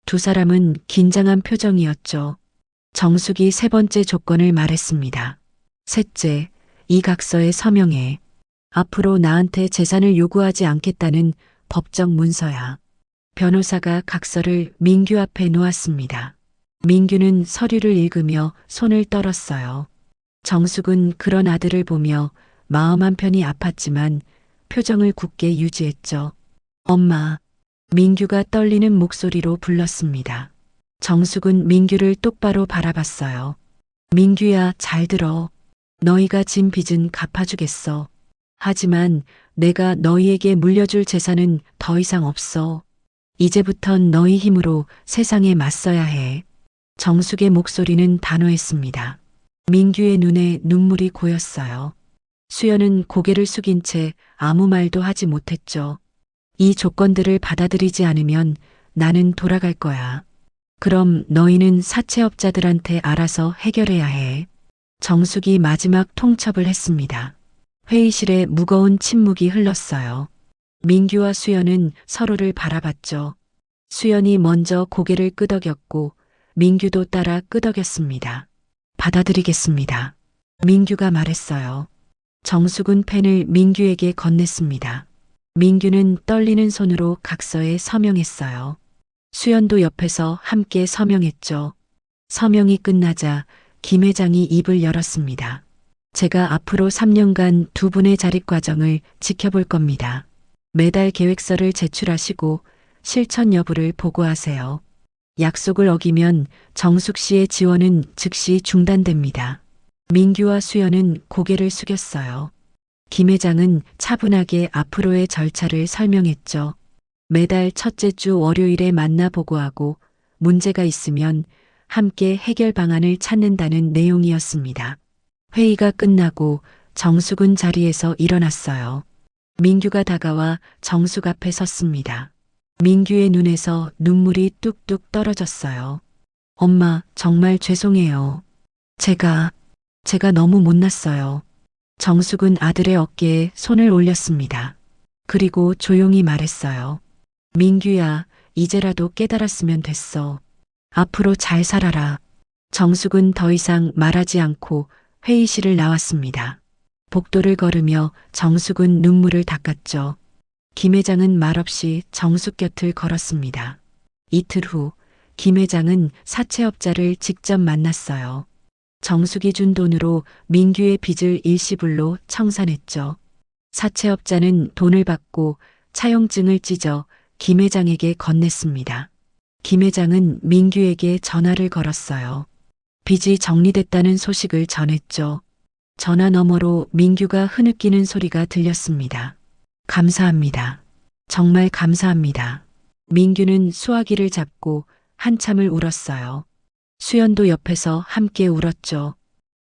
두 사람은 긴장한 표정이었죠. 정숙이 세 번째 조건을 말했습니다. 셋째, 이 각서에 서명해. 앞으로 나한테 재산을 요구하지 않겠다는 법적 문서야. 변호사가 각서를 민규 앞에 놓았습니다. 민규는 서류를 읽으며 손을 떨었어요. 정숙은 그런 아들을 보며 마음 한편이 아팠지만 표정을 굳게 유지했죠. 엄마. 민규가 떨리는 목소리로 불렀습니다. 정숙은 민규를 똑바로 바라봤어요. 민규야, 잘 들어. 너희가 진 빚은 갚아주겠어. 하지만 내가 너희에게 물려줄 재산은 더 이상 없어. 이제부턴 너희 힘으로 세상에 맞서야 해. 정숙의 목소리는 단호했습니다. 민규의 눈에 눈물이 고였어요. 수연은 고개를 숙인 채 아무 말도 하지 못했죠. 이 조건들을 받아들이지 않으면 나는 돌아갈 거야. 그럼 너희는 사채업자들한테 알아서 해결해야 해. 정숙이 마지막 통첩을 했습니다. 회의실에 무거운 침묵이 흘렀어요. 민규와 수연은 서로를 바라봤죠. 수연이 먼저 고개를 끄덕였고 민규도 따라 끄덕였습니다. 받아들이겠습니다. 민규가 말했어요. 정숙은 펜을 민규에게 건넸습니다. 민규는 떨리는 손으로 각서에 서명했어요. 수연도 옆에서 함께 서명했죠. 서명이 끝나자 김 회장이 입을 열었습니다. 제가 앞으로 3년간 두 분의 자립 과정을 지켜볼 겁니다. 매달 계획서를 제출하시고 실천 여부를 보고하세요. 약속을 어기면 정숙 씨의 지원은 즉시 중단됩니다. 민규와 수연은 고개를 숙였어요. 김 회장은 차분하게 앞으로의 절차를 설명했죠. 매달 첫째 주 월요일에 만나 보고하고 문제가 있으면 함께 해결 방안을 찾는다는 내용이었습니다. 회의가 끝나고 정숙은 자리에서 일어났어요. 민규가 다가와 정숙 앞에 섰습니다. 민규의 눈에서 눈물이 뚝뚝 떨어졌어요. 엄마, 정말 죄송해요. 제가 너무 못났어요. 정숙은 아들의 어깨에 손을 올렸습니다. 그리고 조용히 말했어요. 민규야, 이제라도 깨달았으면 됐어. 앞으로 잘 살아라. 정숙은 더 이상 말하지 않고 회의실을 나왔습니다. 복도를 걸으며 정숙은 눈물을 닦았죠. 김 회장은 말없이 정숙 곁을 걸었습니다. 이틀 후 김 회장은 사채업자를 직접 만났어요. 정숙이 준 돈으로 민규의 빚을 일시불로 청산했죠. 사채업자는 돈을 받고 차용증을 찢어 김 회장에게 건넸습니다. 김 회장은 민규에게 전화를 걸었어요. 빚이 정리됐다는 소식을 전했죠. 전화 너머로 민규가 흐느끼는 소리가 들렸습니다. 감사합니다. 정말 감사합니다. 민규는 수화기를 잡고 한참을 울었어요. 수연도 옆에서 함께 울었죠.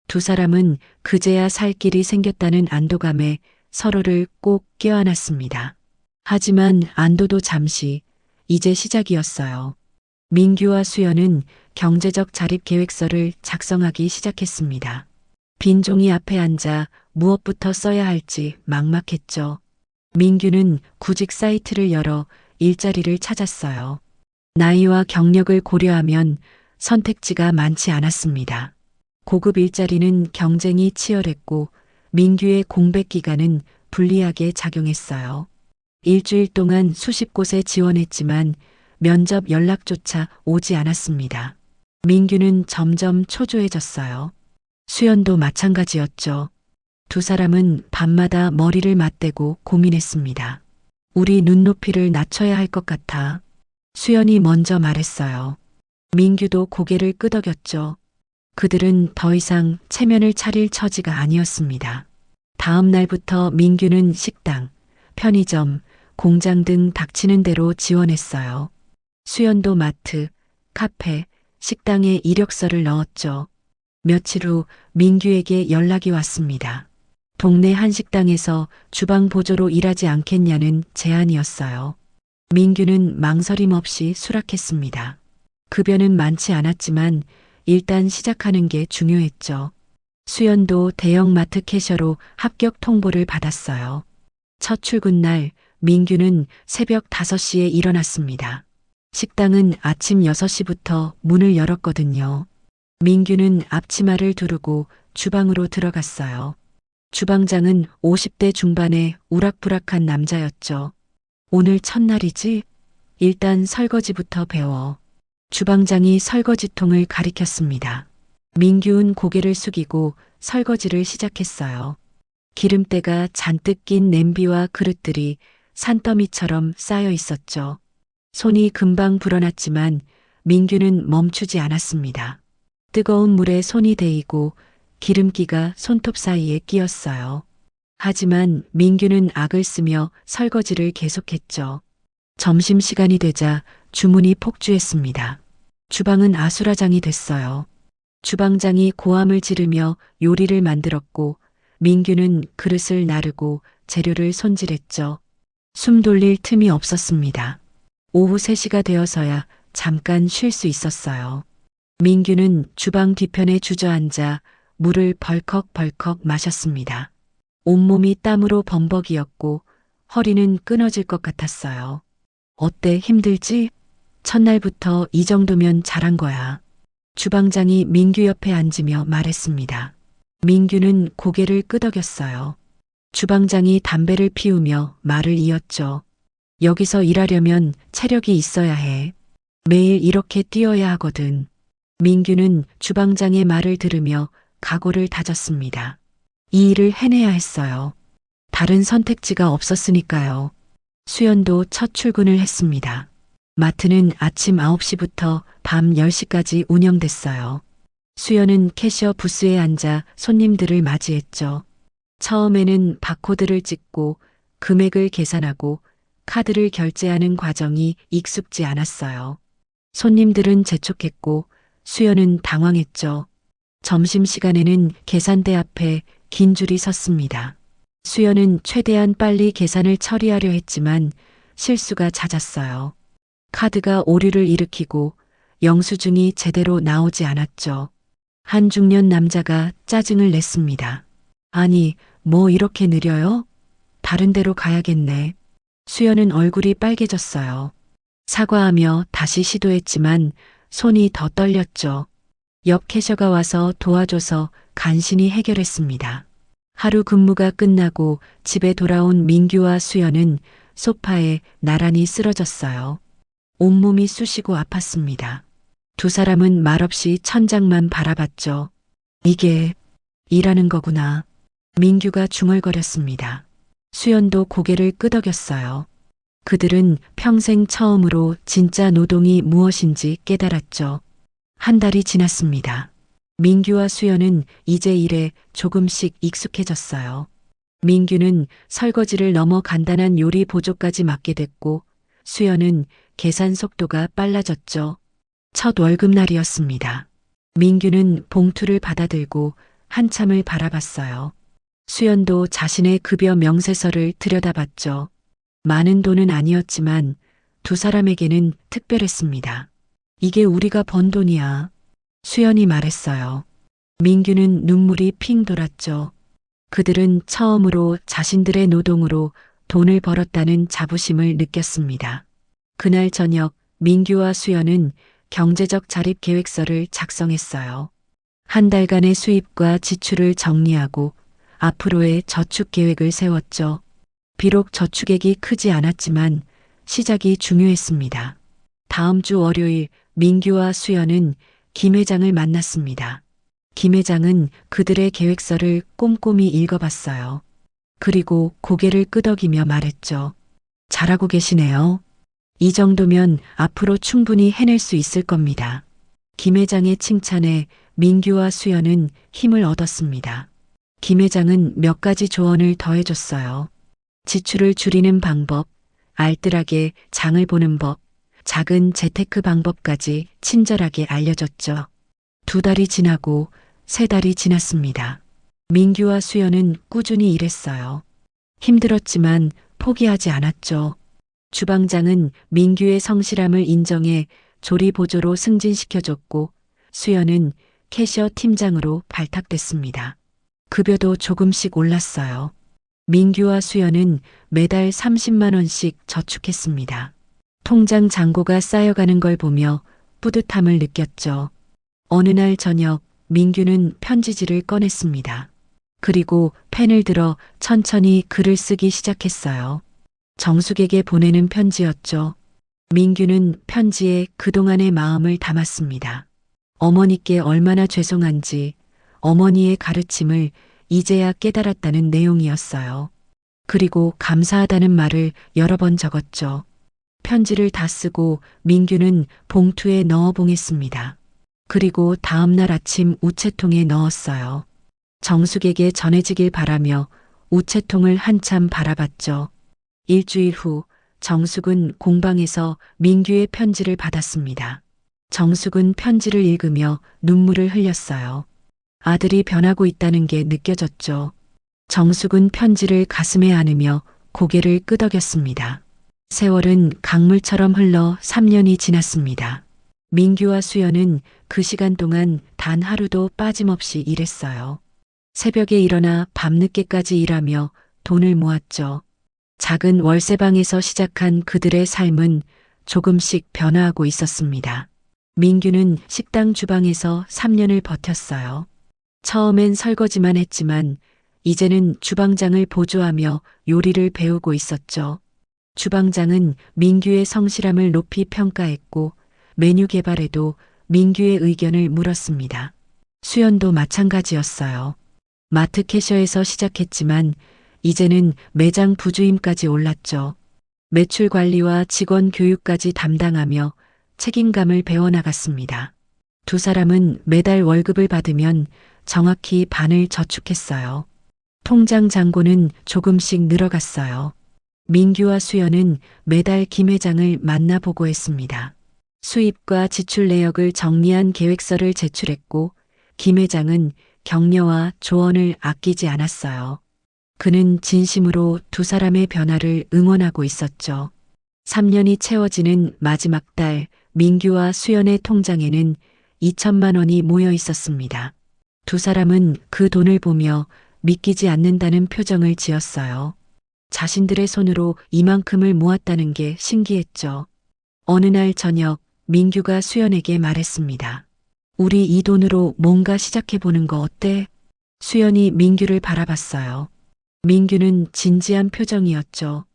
두 사람은 그제야 살 길이 생겼다는 안도감에 서로를 꼭 껴안았습니다. 하지만 안도도 잠시, 이제 시작이었어요. 민규와 수연은 경제적 자립 계획서를 작성하기 시작했습니다. 빈 종이 앞에 앉아 무엇부터 써야 할지 막막했죠. 민규는 구직 사이트를 열어 일자리를 찾았어요. 나이와 경력을 고려하면 선택지가 많지 않았습니다. 고급 일자리는 경쟁이 치열했고 민규의 공백 기간은 불리하게 작용했어요. 일주일 동안 수십 곳에 지원했지만 면접 연락조차 오지 않았습니다. 민규는 점점 초조해졌어요. 수연도 마찬가지였죠. 두 사람은 밤마다 머리를 맞대고 고민했습니다. 우리 눈높이를 낮춰야 할 것 같아. 수연이 먼저 말했어요. 민규도 고개를 끄덕였죠. 그들은 더 이상 체면을 차릴 처지가 아니었습니다. 다음 날부터 민규는 식당, 편의점, 공장 등 닥치는 대로 지원했어요. 수연도 마트, 카페, 식당에 이력서를 넣었죠. 며칠 후 민규에게 연락이 왔습니다. 동네 한식당에서 주방 보조로 일하지 않겠냐는 제안이었어요. 민규는 망설임 없이 수락했습니다. 급여는 많지 않았지만 일단 시작하는 게 중요했죠. 수연도 대형마트 캐셔로 합격 통보를 받았어요. 첫 출근 날 민규는 새벽 5시에 일어났습니다. 식당은 아침 6시부터 문을 열었거든요. 민규는 앞치마를 두르고 주방으로 들어갔어요. 주방장은 50대 중반의 우락부락한 남자였죠. 오늘 첫날이지? 일단 설거지부터 배워. 주방장이 설거지통을 가리켰습니다. 민규는 고개를 숙이고 설거지를 시작했어요. 기름때가 잔뜩 낀 냄비와 그릇들이 산더미처럼 쌓여 있었죠. 손이 금방 불어났지만 민규는 멈추지 않았습니다. 뜨거운 물에 손이 데이고 기름기가 손톱 사이에 끼었어요. 하지만 민규는 악을 쓰며 설거지를 계속했죠. 점심시간이 되자 주문이 폭주했습니다. 주방은 아수라장이 됐어요. 주방장이 고함을 지르며 요리를 만들었고 민규는 그릇을 나르고 재료를 손질했죠. 숨 돌릴 틈이 없었습니다. 오후 3시가 되어서야 잠깐 쉴 수 있었어요. 민규는 주방 뒤편에 주저앉아 물을 벌컥벌컥 마셨습니다. 온몸이 땀으로 범벅이었고 허리는 끊어질 것 같았어요. 어때, 힘들지? 첫날부터 이 정도면 잘한 거야. 주방장이 민규 옆에 앉으며 말했습니다. 민규는 고개를 끄덕였어요. 주방장이 담배를 피우며 말을 이었죠. 여기서 일하려면 체력이 있어야 해. 매일 이렇게 뛰어야 하거든. 민규는 주방장의 말을 들으며 각오를 다졌습니다. 이 일을 해내야 했어요. 다른 선택지가 없었으니까요. 수연도 첫 출근을 했습니다. 마트는 아침 9시부터 밤 10시까지 운영됐어요. 수연은 캐셔 부스에 앉아 손님들을 맞이했죠. 처음에는 바코드를 찍고 금액을 계산하고 카드를 결제하는 과정이 익숙지 않았어요. 손님들은 재촉했고 수연은 당황했죠. 점심시간에는 계산대 앞에 긴 줄이 섰습니다. 수연은 최대한 빨리 계산을 처리하려 했지만 실수가 잦았어요. 카드가 오류를 일으키고 영수증이 제대로 나오지 않았죠. 한 중년 남자가 짜증을 냈습니다. 아니, 뭐 이렇게 느려요? 다른 데로 가야겠네. 수연은 얼굴이 빨개졌어요. 사과하며 다시 시도했지만 손이 더 떨렸죠. 옆 캐셔가 와서 도와줘서 간신히 해결했습니다. 하루 근무가 끝나고 집에 돌아온 민규와 수연은 소파에 나란히 쓰러졌어요. 온몸이 쑤시고 아팠습니다. 두 사람은 말없이 천장만 바라봤죠. 이게 일하는 거구나. 민규가 중얼거렸습니다. 수연도 고개를 끄덕였어요. 그들은 평생 처음으로 진짜 노동이 무엇인지 깨달았죠. 한 달이 지났습니다. 민규와 수연은 이제 일에 조금씩 익숙해졌어요. 민규는 설거지를 넘어 간단한 요리 보조까지 맡게 됐고 수연은 계산 속도가 빨라졌죠. 첫 월급날이었습니다. 민규는 봉투를 받아들고 한참을 바라봤어요. 수연도 자신의 급여 명세서를 들여다봤죠. 많은 돈은 아니었지만 두 사람에게는 특별했습니다. 이게 우리가 번 돈이야. 수연이 말했어요. 민규는 눈물이 핑 돌았죠. 그들은 처음으로 자신들의 노동으로 돈을 벌었다는 자부심을 느꼈습니다. 그날 저녁 민규와 수연은 경제적 자립 계획서를 작성했어요. 한 달간의 수입과 지출을 정리하고 앞으로의 저축 계획을 세웠죠. 비록 저축액이 크지 않았지만 시작이 중요했습니다. 다음 주 월요일 민규와 수연은 김 회장을 만났습니다. 김 회장은 그들의 계획서를 꼼꼼히 읽어봤어요. 그리고 고개를 끄덕이며 말했죠. 잘하고 계시네요. 이 정도면 앞으로 충분히 해낼 수 있을 겁니다. 김 회장의 칭찬에 민규와 수연은 힘을 얻었습니다. 김 회장은 몇 가지 조언을 더해줬어요. 지출을 줄이는 방법, 알뜰하게 장을 보는 법, 작은 재테크 방법까지 친절하게 알려줬죠. 2달이 지나고 3달이 지났습니다. 민규와 수연은 꾸준히 일했어요. 힘들었지만 포기하지 않았죠. 주방장은 민규의 성실함을 인정해 조리 보조로 승진시켜줬고 수연은 캐셔 팀장으로 발탁됐습니다. 급여도 조금씩 올랐어요. 민규와 수연은 매달 30만 원씩 저축했습니다. 통장 잔고가 쌓여가는 걸 보며 뿌듯함을 느꼈죠. 어느 날 저녁 민규는 편지지를 꺼냈습니다. 그리고 펜을 들어 천천히 글을 쓰기 시작했어요. 정숙에게 보내는 편지였죠. 민규는 편지에 그동안의 마음을 담았습니다. 어머니께 얼마나 죄송한지, 어머니의 가르침을 이제야 깨달았다는 내용이었어요. 그리고 감사하다는 말을 여러 번 적었죠. 편지를 다 쓰고 민규는 봉투에 넣어 봉했습니다. 그리고 다음 날 아침 우체통에 넣었어요. 정숙에게 전해지길 바라며 우체통을 한참 바라봤죠. 일주일 후 정숙은 공방에서 민규의 편지를 받았습니다. 정숙은 편지를 읽으며 눈물을 흘렸어요. 아들이 변하고 있다는 게 느껴졌죠. 정숙은 편지를 가슴에 안으며 고개를 끄덕였습니다. 세월은 강물처럼 흘러 3년이 지났습니다. 민규와 수연은 그 시간 동안 단 하루도 빠짐없이 일했어요. 새벽에 일어나 밤늦게까지 일하며 돈을 모았죠. 작은 월세방에서 시작한 그들의 삶은 조금씩 변화하고 있었습니다. 민규는 식당 주방에서 3년을 버텼어요. 처음엔 설거지만 했지만 이제는 주방장을 보조하며 요리를 배우고 있었죠. 주방장은 민규의 성실함을 높이 평가했고 메뉴 개발에도 민규의 의견을 물었습니다. 수연도 마찬가지였어요. 마트 캐셔에서 시작했지만 이제는 매장 부주임까지 올랐죠. 매출 관리와 직원 교육까지 담당하며 책임감을 배워나갔습니다. 두 사람은 매달 월급을 받으면 정확히 반을 저축했어요. 통장 잔고는 조금씩 늘어갔어요. 민규와 수연은 매달 김 회장을 만나 보고했습니다. 수입과 지출 내역을 정리한 계획서를 제출했고 김 회장은 격려와 조언을 아끼지 않았어요. 그는 진심으로 두 사람의 변화를 응원하고 있었죠. 3년이 채워지는 마지막 달 민규와 수연의 통장에는 2천만 원이 모여 있었습니다. 두 사람은 그 돈을 보며 믿기지 않는다는 표정을 지었어요. 자신들의 손으로 이만큼을 모았다는 게 신기했죠. 어느 날 저녁 민규가 수연에게 말했습니다. 우리 이 돈으로 뭔가 시작해보는 거 어때? 수연이 민규를 바라봤어요. 민규는 진지한 표정이었죠.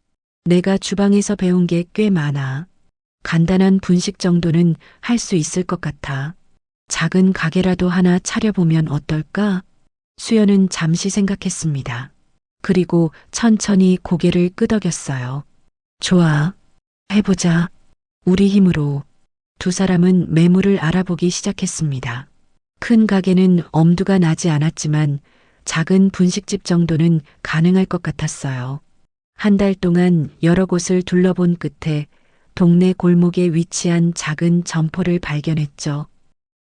내가 주방에서 배운 게 꽤 많아. 간단한 분식 정도는 할 수 있을 것 같아. 작은 가게라도 하나 차려보면 어떨까? 수연은 잠시 생각했습니다. 그리고 천천히 고개를 끄덕였어요. 좋아. 해보자. 우리 힘으로. 두 사람은 매물을 알아보기 시작했습니다. 큰 가게는 엄두가 나지 않았지만 작은 분식집 정도는 가능할 것 같았어요. 한 달 동안 여러 곳을 둘러본 끝에 동네 골목에 위치한 작은 점포를 발견했죠.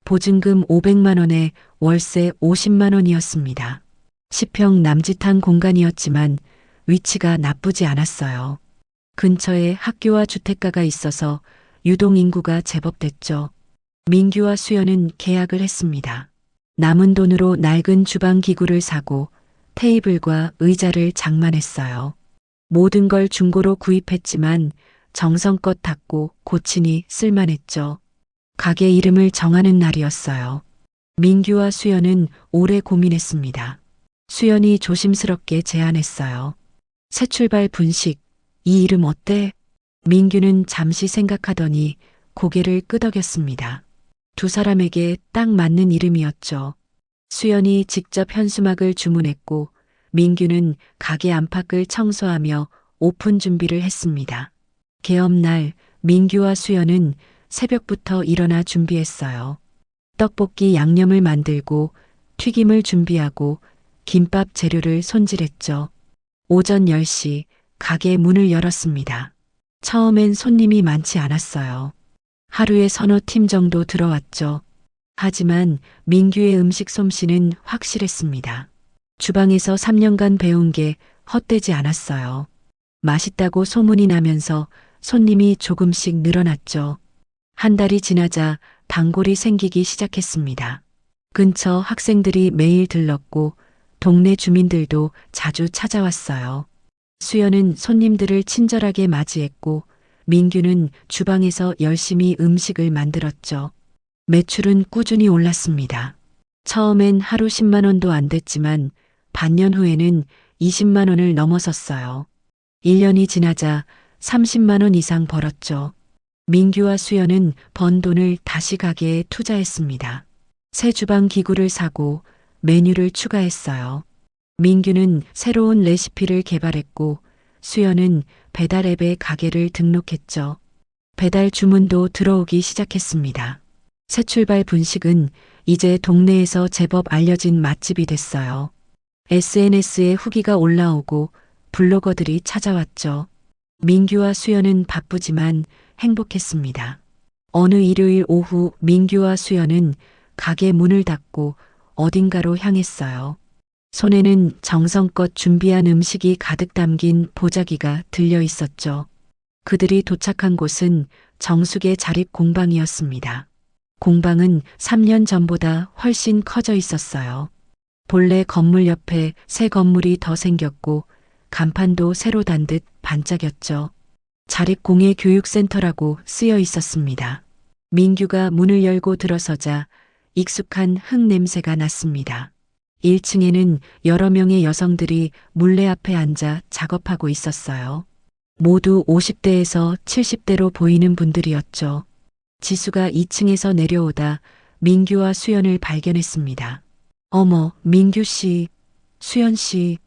보증금 500만 원에 월세 50만 원이었습니다. 10평 남짓한 공간이었지만 위치가 나쁘지 않았어요. 근처에 학교와 주택가가 있어서 유동 인구가 제법 됐죠. 민규와 수연은 계약을 했습니다. 남은 돈으로 낡은 주방 기구를 사고 테이블과 의자를 장만했어요. 모든 걸 중고로 구입했지만 정성껏 닦고 고치니 쓸만했죠. 가게 이름을 정하는 날이었어요. 민규와 수연은 오래 고민했습니다. 수연이 조심스럽게 제안했어요. 새 출발 분식, 이 이름 어때? 민규는 잠시 생각하더니 고개를 끄덕였습니다. 두 사람에게 딱 맞는 이름이었죠. 수연이 직접 현수막을 주문했고 민규는 가게 안팎을 청소하며 오픈 준비를 했습니다. 개업날 민규와 수연은 새벽부터 일어나 준비했어요. 떡볶이 양념을 만들고 튀김을 준비하고 김밥 재료를 손질했죠. 오전 10시 가게 문을 열었습니다. 처음엔 손님이 많지 않았어요. 하루에 서너 팀 정도 들어왔죠. 하지만 민규의 음식 솜씨는 확실했습니다. 주방에서 3년간 배운 게 헛되지 않았어요. 맛있다고 소문이 나면서 손님이 조금씩 늘어났죠. 한 달이 지나자 단골이 생기기 시작했습니다. 근처 학생들이 매일 들렀고 동네 주민들도 자주 찾아왔어요. 수연은 손님들을 친절하게 맞이했고 민규는 주방에서 열심히 음식을 만들었죠. 매출은 꾸준히 올랐습니다. 처음엔 하루 10만 원도 안 됐지만 반년 후에는 20만 원을 넘어섰어요. 1년이 지나자 30만 원 이상 벌었죠. 민규와 수연은 번 돈을 다시 가게에 투자했습니다. 새 주방 기구를 사고 메뉴를 추가했어요. 민규는 새로운 레시피를 개발했고 수연은 배달 앱에 가게를 등록했죠. 배달 주문도 들어오기 시작했습니다. 새 출발 분식은 이제 동네에서 제법 알려진 맛집이 됐어요. SNS에 후기가 올라오고 블로거들이 찾아왔죠. 민규와 수연은 바쁘지만 행복했습니다. 어느 일요일 오후 민규와 수연은 가게 문을 닫고 어딘가로 향했어요. 손에는 정성껏 준비한 음식이 가득 담긴 보자기가 들려 있었죠. 그들이 도착한 곳은 정숙의 자립 공방이었습니다. 공방은 3년 전보다 훨씬 커져 있었어요. 본래 건물 옆에 새 건물이 더 생겼고 간판도 새로 단 듯 반짝였죠. 자립공예교육센터라고 쓰여 있었습니다. 민규가 문을 열고 들어서자 익숙한 흙 냄새가 났습니다. 1층에는 여러 명의 여성들이 물레 앞에 앉아 작업하고 있었어요. 모두 50대에서 70대로 보이는 분들이었죠. 지수가 2층에서 내려오다 민규와 수연을 발견했습니다. 어머, 민규 씨, 수연 씨,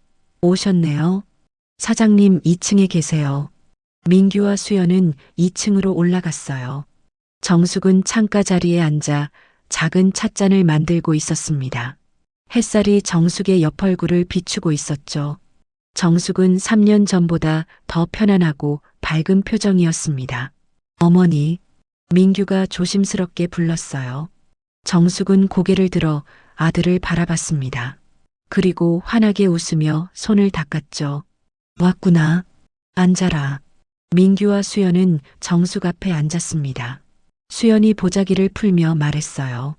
오셨네요. 사장님 2층에 계세요. 민규와 수연은 2층으로 올라갔어요. 정숙은 창가 자리에 앉아 작은 찻잔을 만들고 있었습니다. 햇살이 정숙의 옆 얼굴을 비추고 있었죠. 정숙은 3년 전보다 더 편안하고 밝은 표정이었습니다. 어머니, 민규가 조심스럽게 불렀어요. 정숙은 고개를 들어 아들을 바라봤습니다. 그리고 환하게 웃으며 손을 닦았죠. 왔구나. 앉아라. 민규와 수연은 정숙 앞에 앉았습니다. 수연이 보자기를 풀며 말했어요.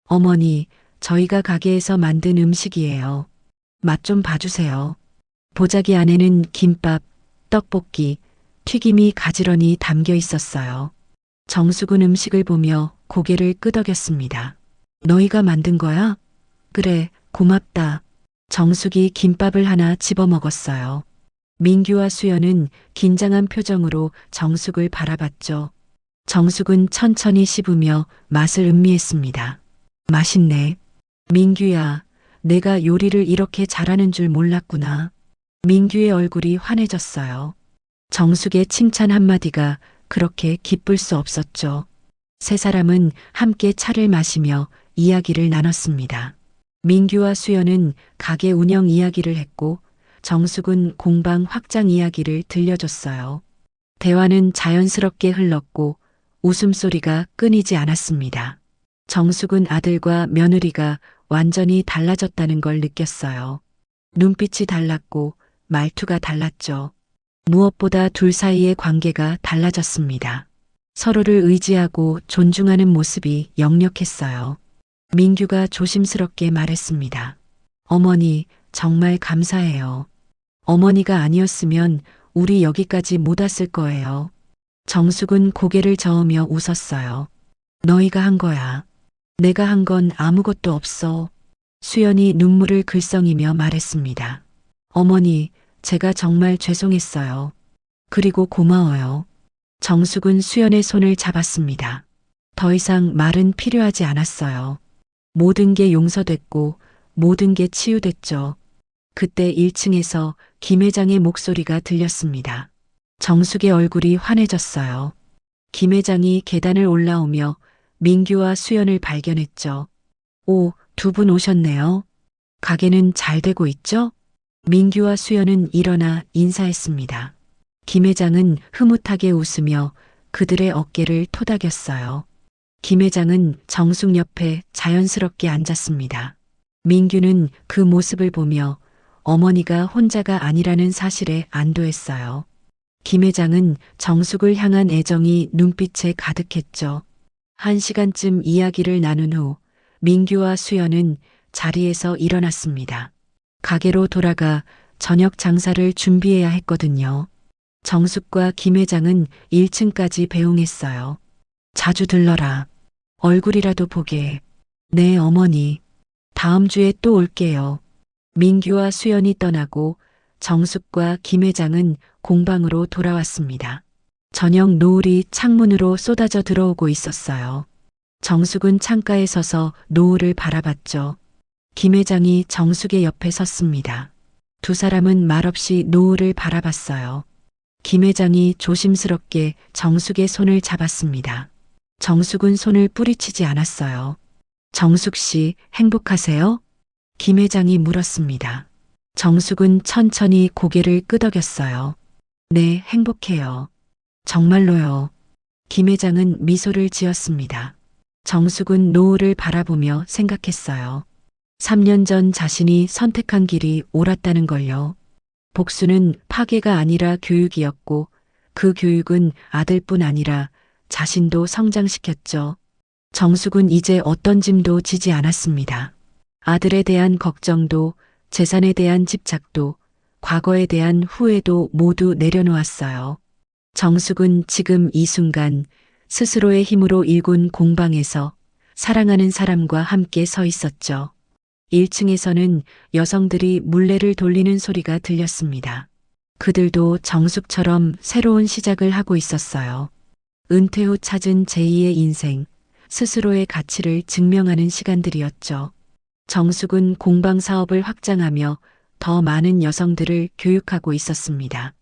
어머니, 저희가 가게에서 만든 음식이에요. 맛 좀 봐주세요. 보자기 안에는 김밥, 떡볶이, 튀김이 가지런히 담겨 있었어요. 정숙은 음식을 보며 고개를 끄덕였습니다. 너희가 만든 거야? 그래, 고맙다. 정숙이 김밥을 하나 집어먹었어요. 민규와 수연은 긴장한 표정으로 정숙을 바라봤죠. 정숙은 천천히 씹으며 맛을 음미했습니다. 맛있네. 민규야, 내가 요리를 이렇게 잘하는 줄 몰랐구나. 민규의 얼굴이 환해졌어요. 정숙의 칭찬 한마디가 그렇게 기쁠 수 없었죠. 세 사람은 함께 차를 마시며 이야기를 나눴습니다. 민규와 수연은 가게 운영 이야기를 했고 정숙은 공방 확장 이야기를 들려줬어요. 대화는 자연스럽게 흘렀고 웃음소리가 끊이지 않았습니다. 정숙은 아들과 며느리가 완전히 달라졌다는 걸 느꼈어요. 눈빛이 달랐고 말투가 달랐죠. 무엇보다 둘 사이의 관계가 달라졌습니다. 서로를 의지하고 존중하는 모습이 역력했어요. 민규가 조심스럽게 말했습니다. 어머니, 정말 감사해요. 어머니가 아니었으면 우리 여기까지 못 왔을 거예요. 정숙은 고개를 저으며 웃었어요. 너희가 한 거야. 내가 한 건 아무것도 없어. 수연이 눈물을 글썽이며 말했습니다. 어머니, 제가 정말 죄송했어요. 그리고 고마워요. 정숙은 수연의 손을 잡았습니다. 더 이상 말은 필요하지 않았어요. 모든 게 용서됐고 모든 게 치유됐죠. 그때 1층에서 김 회장의 목소리가 들렸습니다. 정숙의 얼굴이 환해졌어요. 김 회장이 계단을 올라오며 민규와 수연을 발견했죠. 오, 두 분 오셨네요. 가게는 잘 되고 있죠? 민규와 수연은 일어나 인사했습니다. 김 회장은 흐뭇하게 웃으며 그들의 어깨를 토닥였어요. 김 회장은 정숙 옆에 자연스럽게 앉았습니다. 민규는 그 모습을 보며 어머니가 혼자가 아니라는 사실에 안도했어요. 김 회장은 정숙을 향한 애정이 눈빛에 가득했죠. 1시간쯤 이야기를 나눈 후 민규와 수연은 자리에서 일어났습니다. 가게로 돌아가 저녁 장사를 준비해야 했거든요. 정숙과 김 회장은 1층까지 배웅했어요. 자주 들러라. 얼굴이라도 보게. 네, 어머니. 다음 주에 또 올게요. 민규와 수연이 떠나고 정숙과 김 회장은 공방으로 돌아왔습니다. 저녁 노을이 창문으로 쏟아져 들어오고 있었어요. 정숙은 창가에 서서 노을을 바라봤죠. 김 회장이 정숙의 옆에 섰습니다. 두 사람은 말없이 노을을 바라봤어요. 김 회장이 조심스럽게 정숙의 손을 잡았습니다. 정숙은 손을 뿌리치지 않았어요. 정숙 씨, 행복하세요? 김 회장이 물었습니다. 정숙은 천천히 고개를 끄덕였어요. 네, 행복해요. 정말로요. 김 회장은 미소를 지었습니다. 정숙은 노을을 바라보며 생각했어요. 3년 전 자신이 선택한 길이 옳았다는 걸요. 복수는 파괴가 아니라 교육이었고 그 교육은 아들뿐 아니라 자신도 성장시켰죠. 정숙은 이제 어떤 짐도 지지 않았습니다. 아들에 대한 걱정도, 재산에 대한 집착도, 과거에 대한 후회도 모두 내려놓았어요. 정숙은 지금 이 순간 스스로의 힘으로 일군 공방에서 사랑하는 사람과 함께 서 있었죠. 1층에서는 여성들이 물레를 돌리는 소리가 들렸습니다. 그들도 정숙처럼 새로운 시작을 하고 있었어요. 은퇴 후 찾은 제2의 인생, 스스로의 가치를 증명하는 시간들이었죠. 정숙은 공방 사업을 확장하며 더 많은 여성들을 교육하고 있었습니다.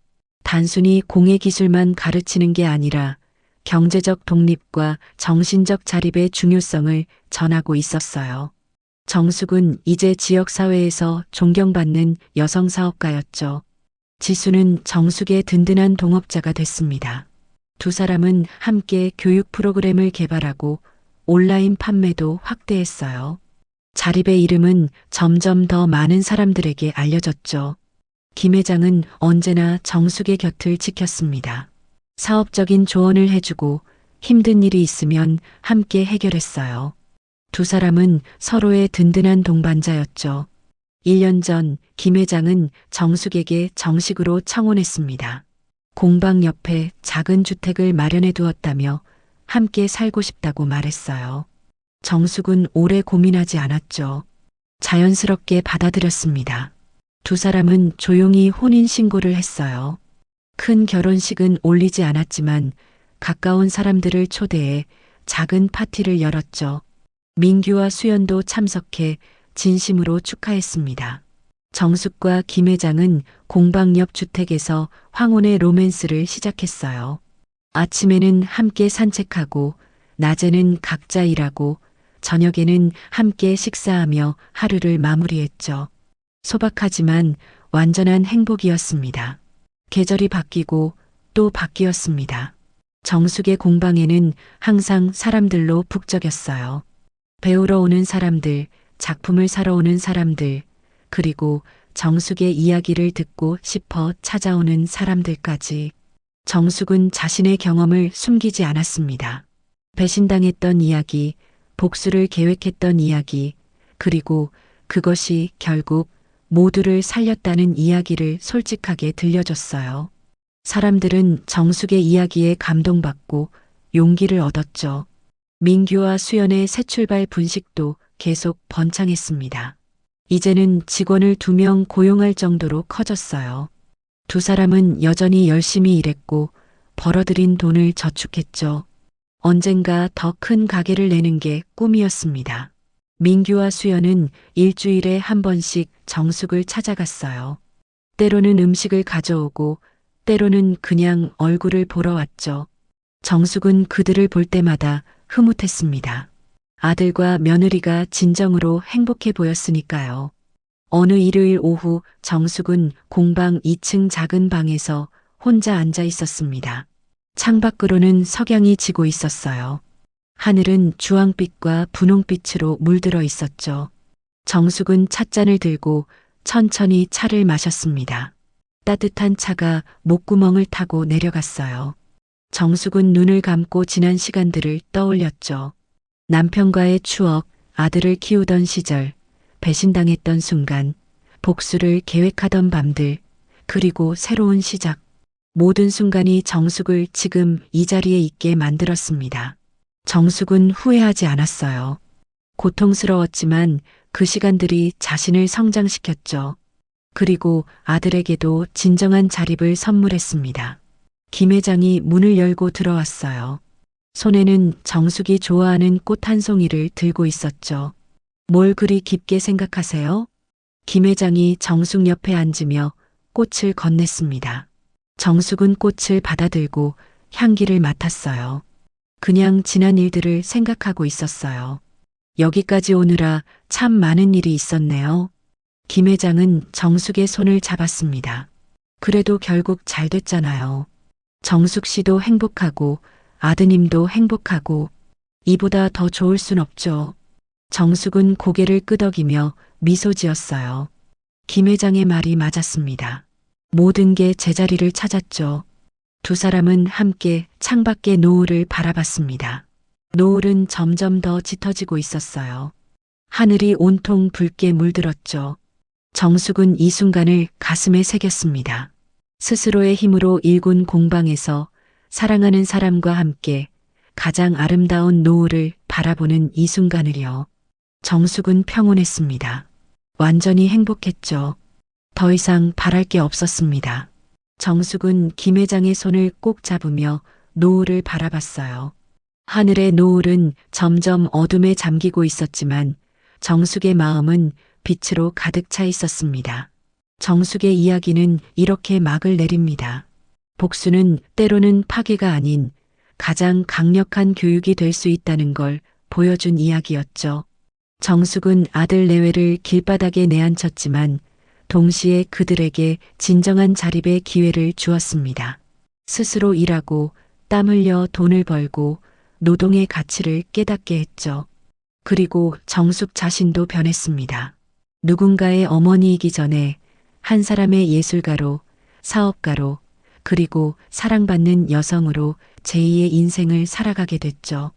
단순히 공예 기술만 가르치는 게 아니라 경제적 독립과 정신적 자립의 중요성을 전하고 있었어요. 정숙은 이제 지역사회에서 존경받는 여성 사업가였죠. 지수는 정숙의 든든한 동업자가 됐습니다. 두 사람은 함께 교육 프로그램을 개발하고 온라인 판매도 확대했어요. 자립의 이름은 점점 더 많은 사람들에게 알려졌죠. 김 회장은 언제나 정숙의 곁을 지켰습니다. 사업적인 조언을 해주고 힘든 일이 있으면 함께 해결했어요. 두 사람은 서로의 든든한 동반자였죠. 1년 전 김 회장은 정숙에게 정식으로 청혼했습니다. 공방 옆에 작은 주택을 마련해 두었다며 함께 살고 싶다고 말했어요. 정숙은 오래 고민하지 않았죠. 자연스럽게 받아들였습니다. 두 사람은 조용히 혼인신고를 했어요. 큰 결혼식은 올리지 않았지만 가까운 사람들을 초대해 작은 파티를 열었죠. 민규와 수연도 참석해 진심으로 축하했습니다. 정숙과 김 회장은 공방 옆 주택에서 황혼의 로맨스를 시작했어요. 아침에는 함께 산책하고, 낮에는 각자 일하고, 저녁에는 함께 식사하며 하루를 마무리했죠. 소박하지만 완전한 행복이었습니다. 계절이 바뀌고 또 바뀌었습니다. 정숙의 공방에는 항상 사람들로 북적였어요. 배우러 오는 사람들, 작품을 사러 오는 사람들, 그리고 정숙의 이야기를 듣고 싶어 찾아오는 사람들까지. 정숙은 자신의 경험을 숨기지 않았습니다. 배신당했던 이야기, 복수를 계획했던 이야기, 그리고 그것이 결국 모두를 살렸다는 이야기를 솔직하게 들려줬어요. 사람들은 정숙의 이야기에 감동받고 용기를 얻었죠. 민규와 수연의 새 출발 분식도 계속 번창했습니다. 이제는 직원을 2명 고용할 정도로 커졌어요. 두 사람은 여전히 열심히 일했고 벌어들인 돈을 저축했죠. 언젠가 더 큰 가게를 내는 게 꿈이었습니다. 민규와 수연은 일주일에 한 번씩 정숙을 찾아갔어요. 때로는 음식을 가져오고 때로는 그냥 얼굴을 보러 왔죠. 정숙은 그들을 볼 때마다 흐뭇했습니다. 아들과 며느리가 진정으로 행복해 보였으니까요. 어느 일요일 오후 정숙은 공방 2층 작은 방에서 혼자 앉아 있었습니다. 창밖으로는 석양이 지고 있었어요. 하늘은 주황빛과 분홍빛으로 물들어 있었죠. 정숙은 찻잔을 들고 천천히 차를 마셨습니다. 따뜻한 차가 목구멍을 타고 내려갔어요. 정숙은 눈을 감고 지난 시간들을 떠올렸죠. 남편과의 추억, 아들을 키우던 시절, 배신당했던 순간, 복수를 계획하던 밤들, 그리고 새로운 시작. 모든 순간이 정숙을 지금 이 자리에 있게 만들었습니다. 정숙은 후회하지 않았어요. 고통스러웠지만 그 시간들이 자신을 성장시켰죠. 그리고 아들에게도 진정한 자립을 선물했습니다. 김 회장이 문을 열고 들어왔어요. 손에는 정숙이 좋아하는 꽃 한 송이를 들고 있었죠. 뭘 그리 깊게 생각하세요? 김 회장이 정숙 옆에 앉으며 꽃을 건넸습니다. 정숙은 꽃을 받아들고 향기를 맡았어요. 그냥 지난 일들을 생각하고 있었어요. 여기까지 오느라 참 많은 일이 있었네요. 김 회장은 정숙의 손을 잡았습니다. 그래도 결국 잘 됐잖아요. 정숙 씨도 행복하고 아드님도 행복하고 이보다 더 좋을 순 없죠. 정숙은 고개를 끄덕이며 미소 지었어요. 김 회장의 말이 맞았습니다. 모든 게 제자리를 찾았죠. 두 사람은 함께 창밖의 노을을 바라봤습니다. 노을은 점점 더 짙어지고 있었어요. 하늘이 온통 붉게 물들었죠. 정숙은 이 순간을 가슴에 새겼습니다. 스스로의 힘으로 일군 공방에서 사랑하는 사람과 함께 가장 아름다운 노을을 바라보는 이 순간을요. 정숙은 평온했습니다. 완전히 행복했죠. 더 이상 바랄 게 없었습니다. 정숙은 김 회장의 손을 꼭 잡으며 노을을 바라봤어요. 하늘의 노을은 점점 어둠에 잠기고 있었지만 정숙의 마음은 빛으로 가득 차 있었습니다. 정숙의 이야기는 이렇게 막을 내립니다. 복수는 때로는 파괴가 아닌 가장 강력한 교육이 될 수 있다는 걸 보여준 이야기였죠. 정숙은 아들 내외를 길바닥에 내앉혔지만 동시에 그들에게 진정한 자립의 기회를 주었습니다. 스스로 일하고 땀 흘려 돈을 벌고 노동의 가치를 깨닫게 했죠. 그리고 정숙 자신도 변했습니다. 누군가의 어머니이기 전에 한 사람의 예술가로, 사업가로, 그리고 사랑받는 여성으로 제2의 인생을 살아가게 됐죠.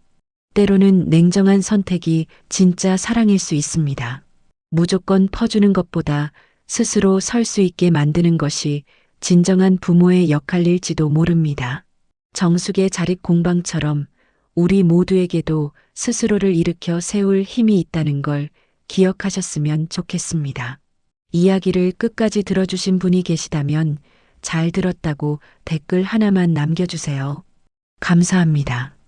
때로는 냉정한 선택이 진짜 사랑일 수 있습니다. 무조건 퍼주는 것보다 스스로 설 수 있게 만드는 것이 진정한 부모의 역할일지도 모릅니다. 정숙의 자립 공방처럼 우리 모두에게도 스스로를 일으켜 세울 힘이 있다는 걸 기억하셨으면 좋겠습니다. 이야기를 끝까지 들어주신 분이 계시다면 잘 들었다고 댓글 하나만 남겨주세요. 감사합니다.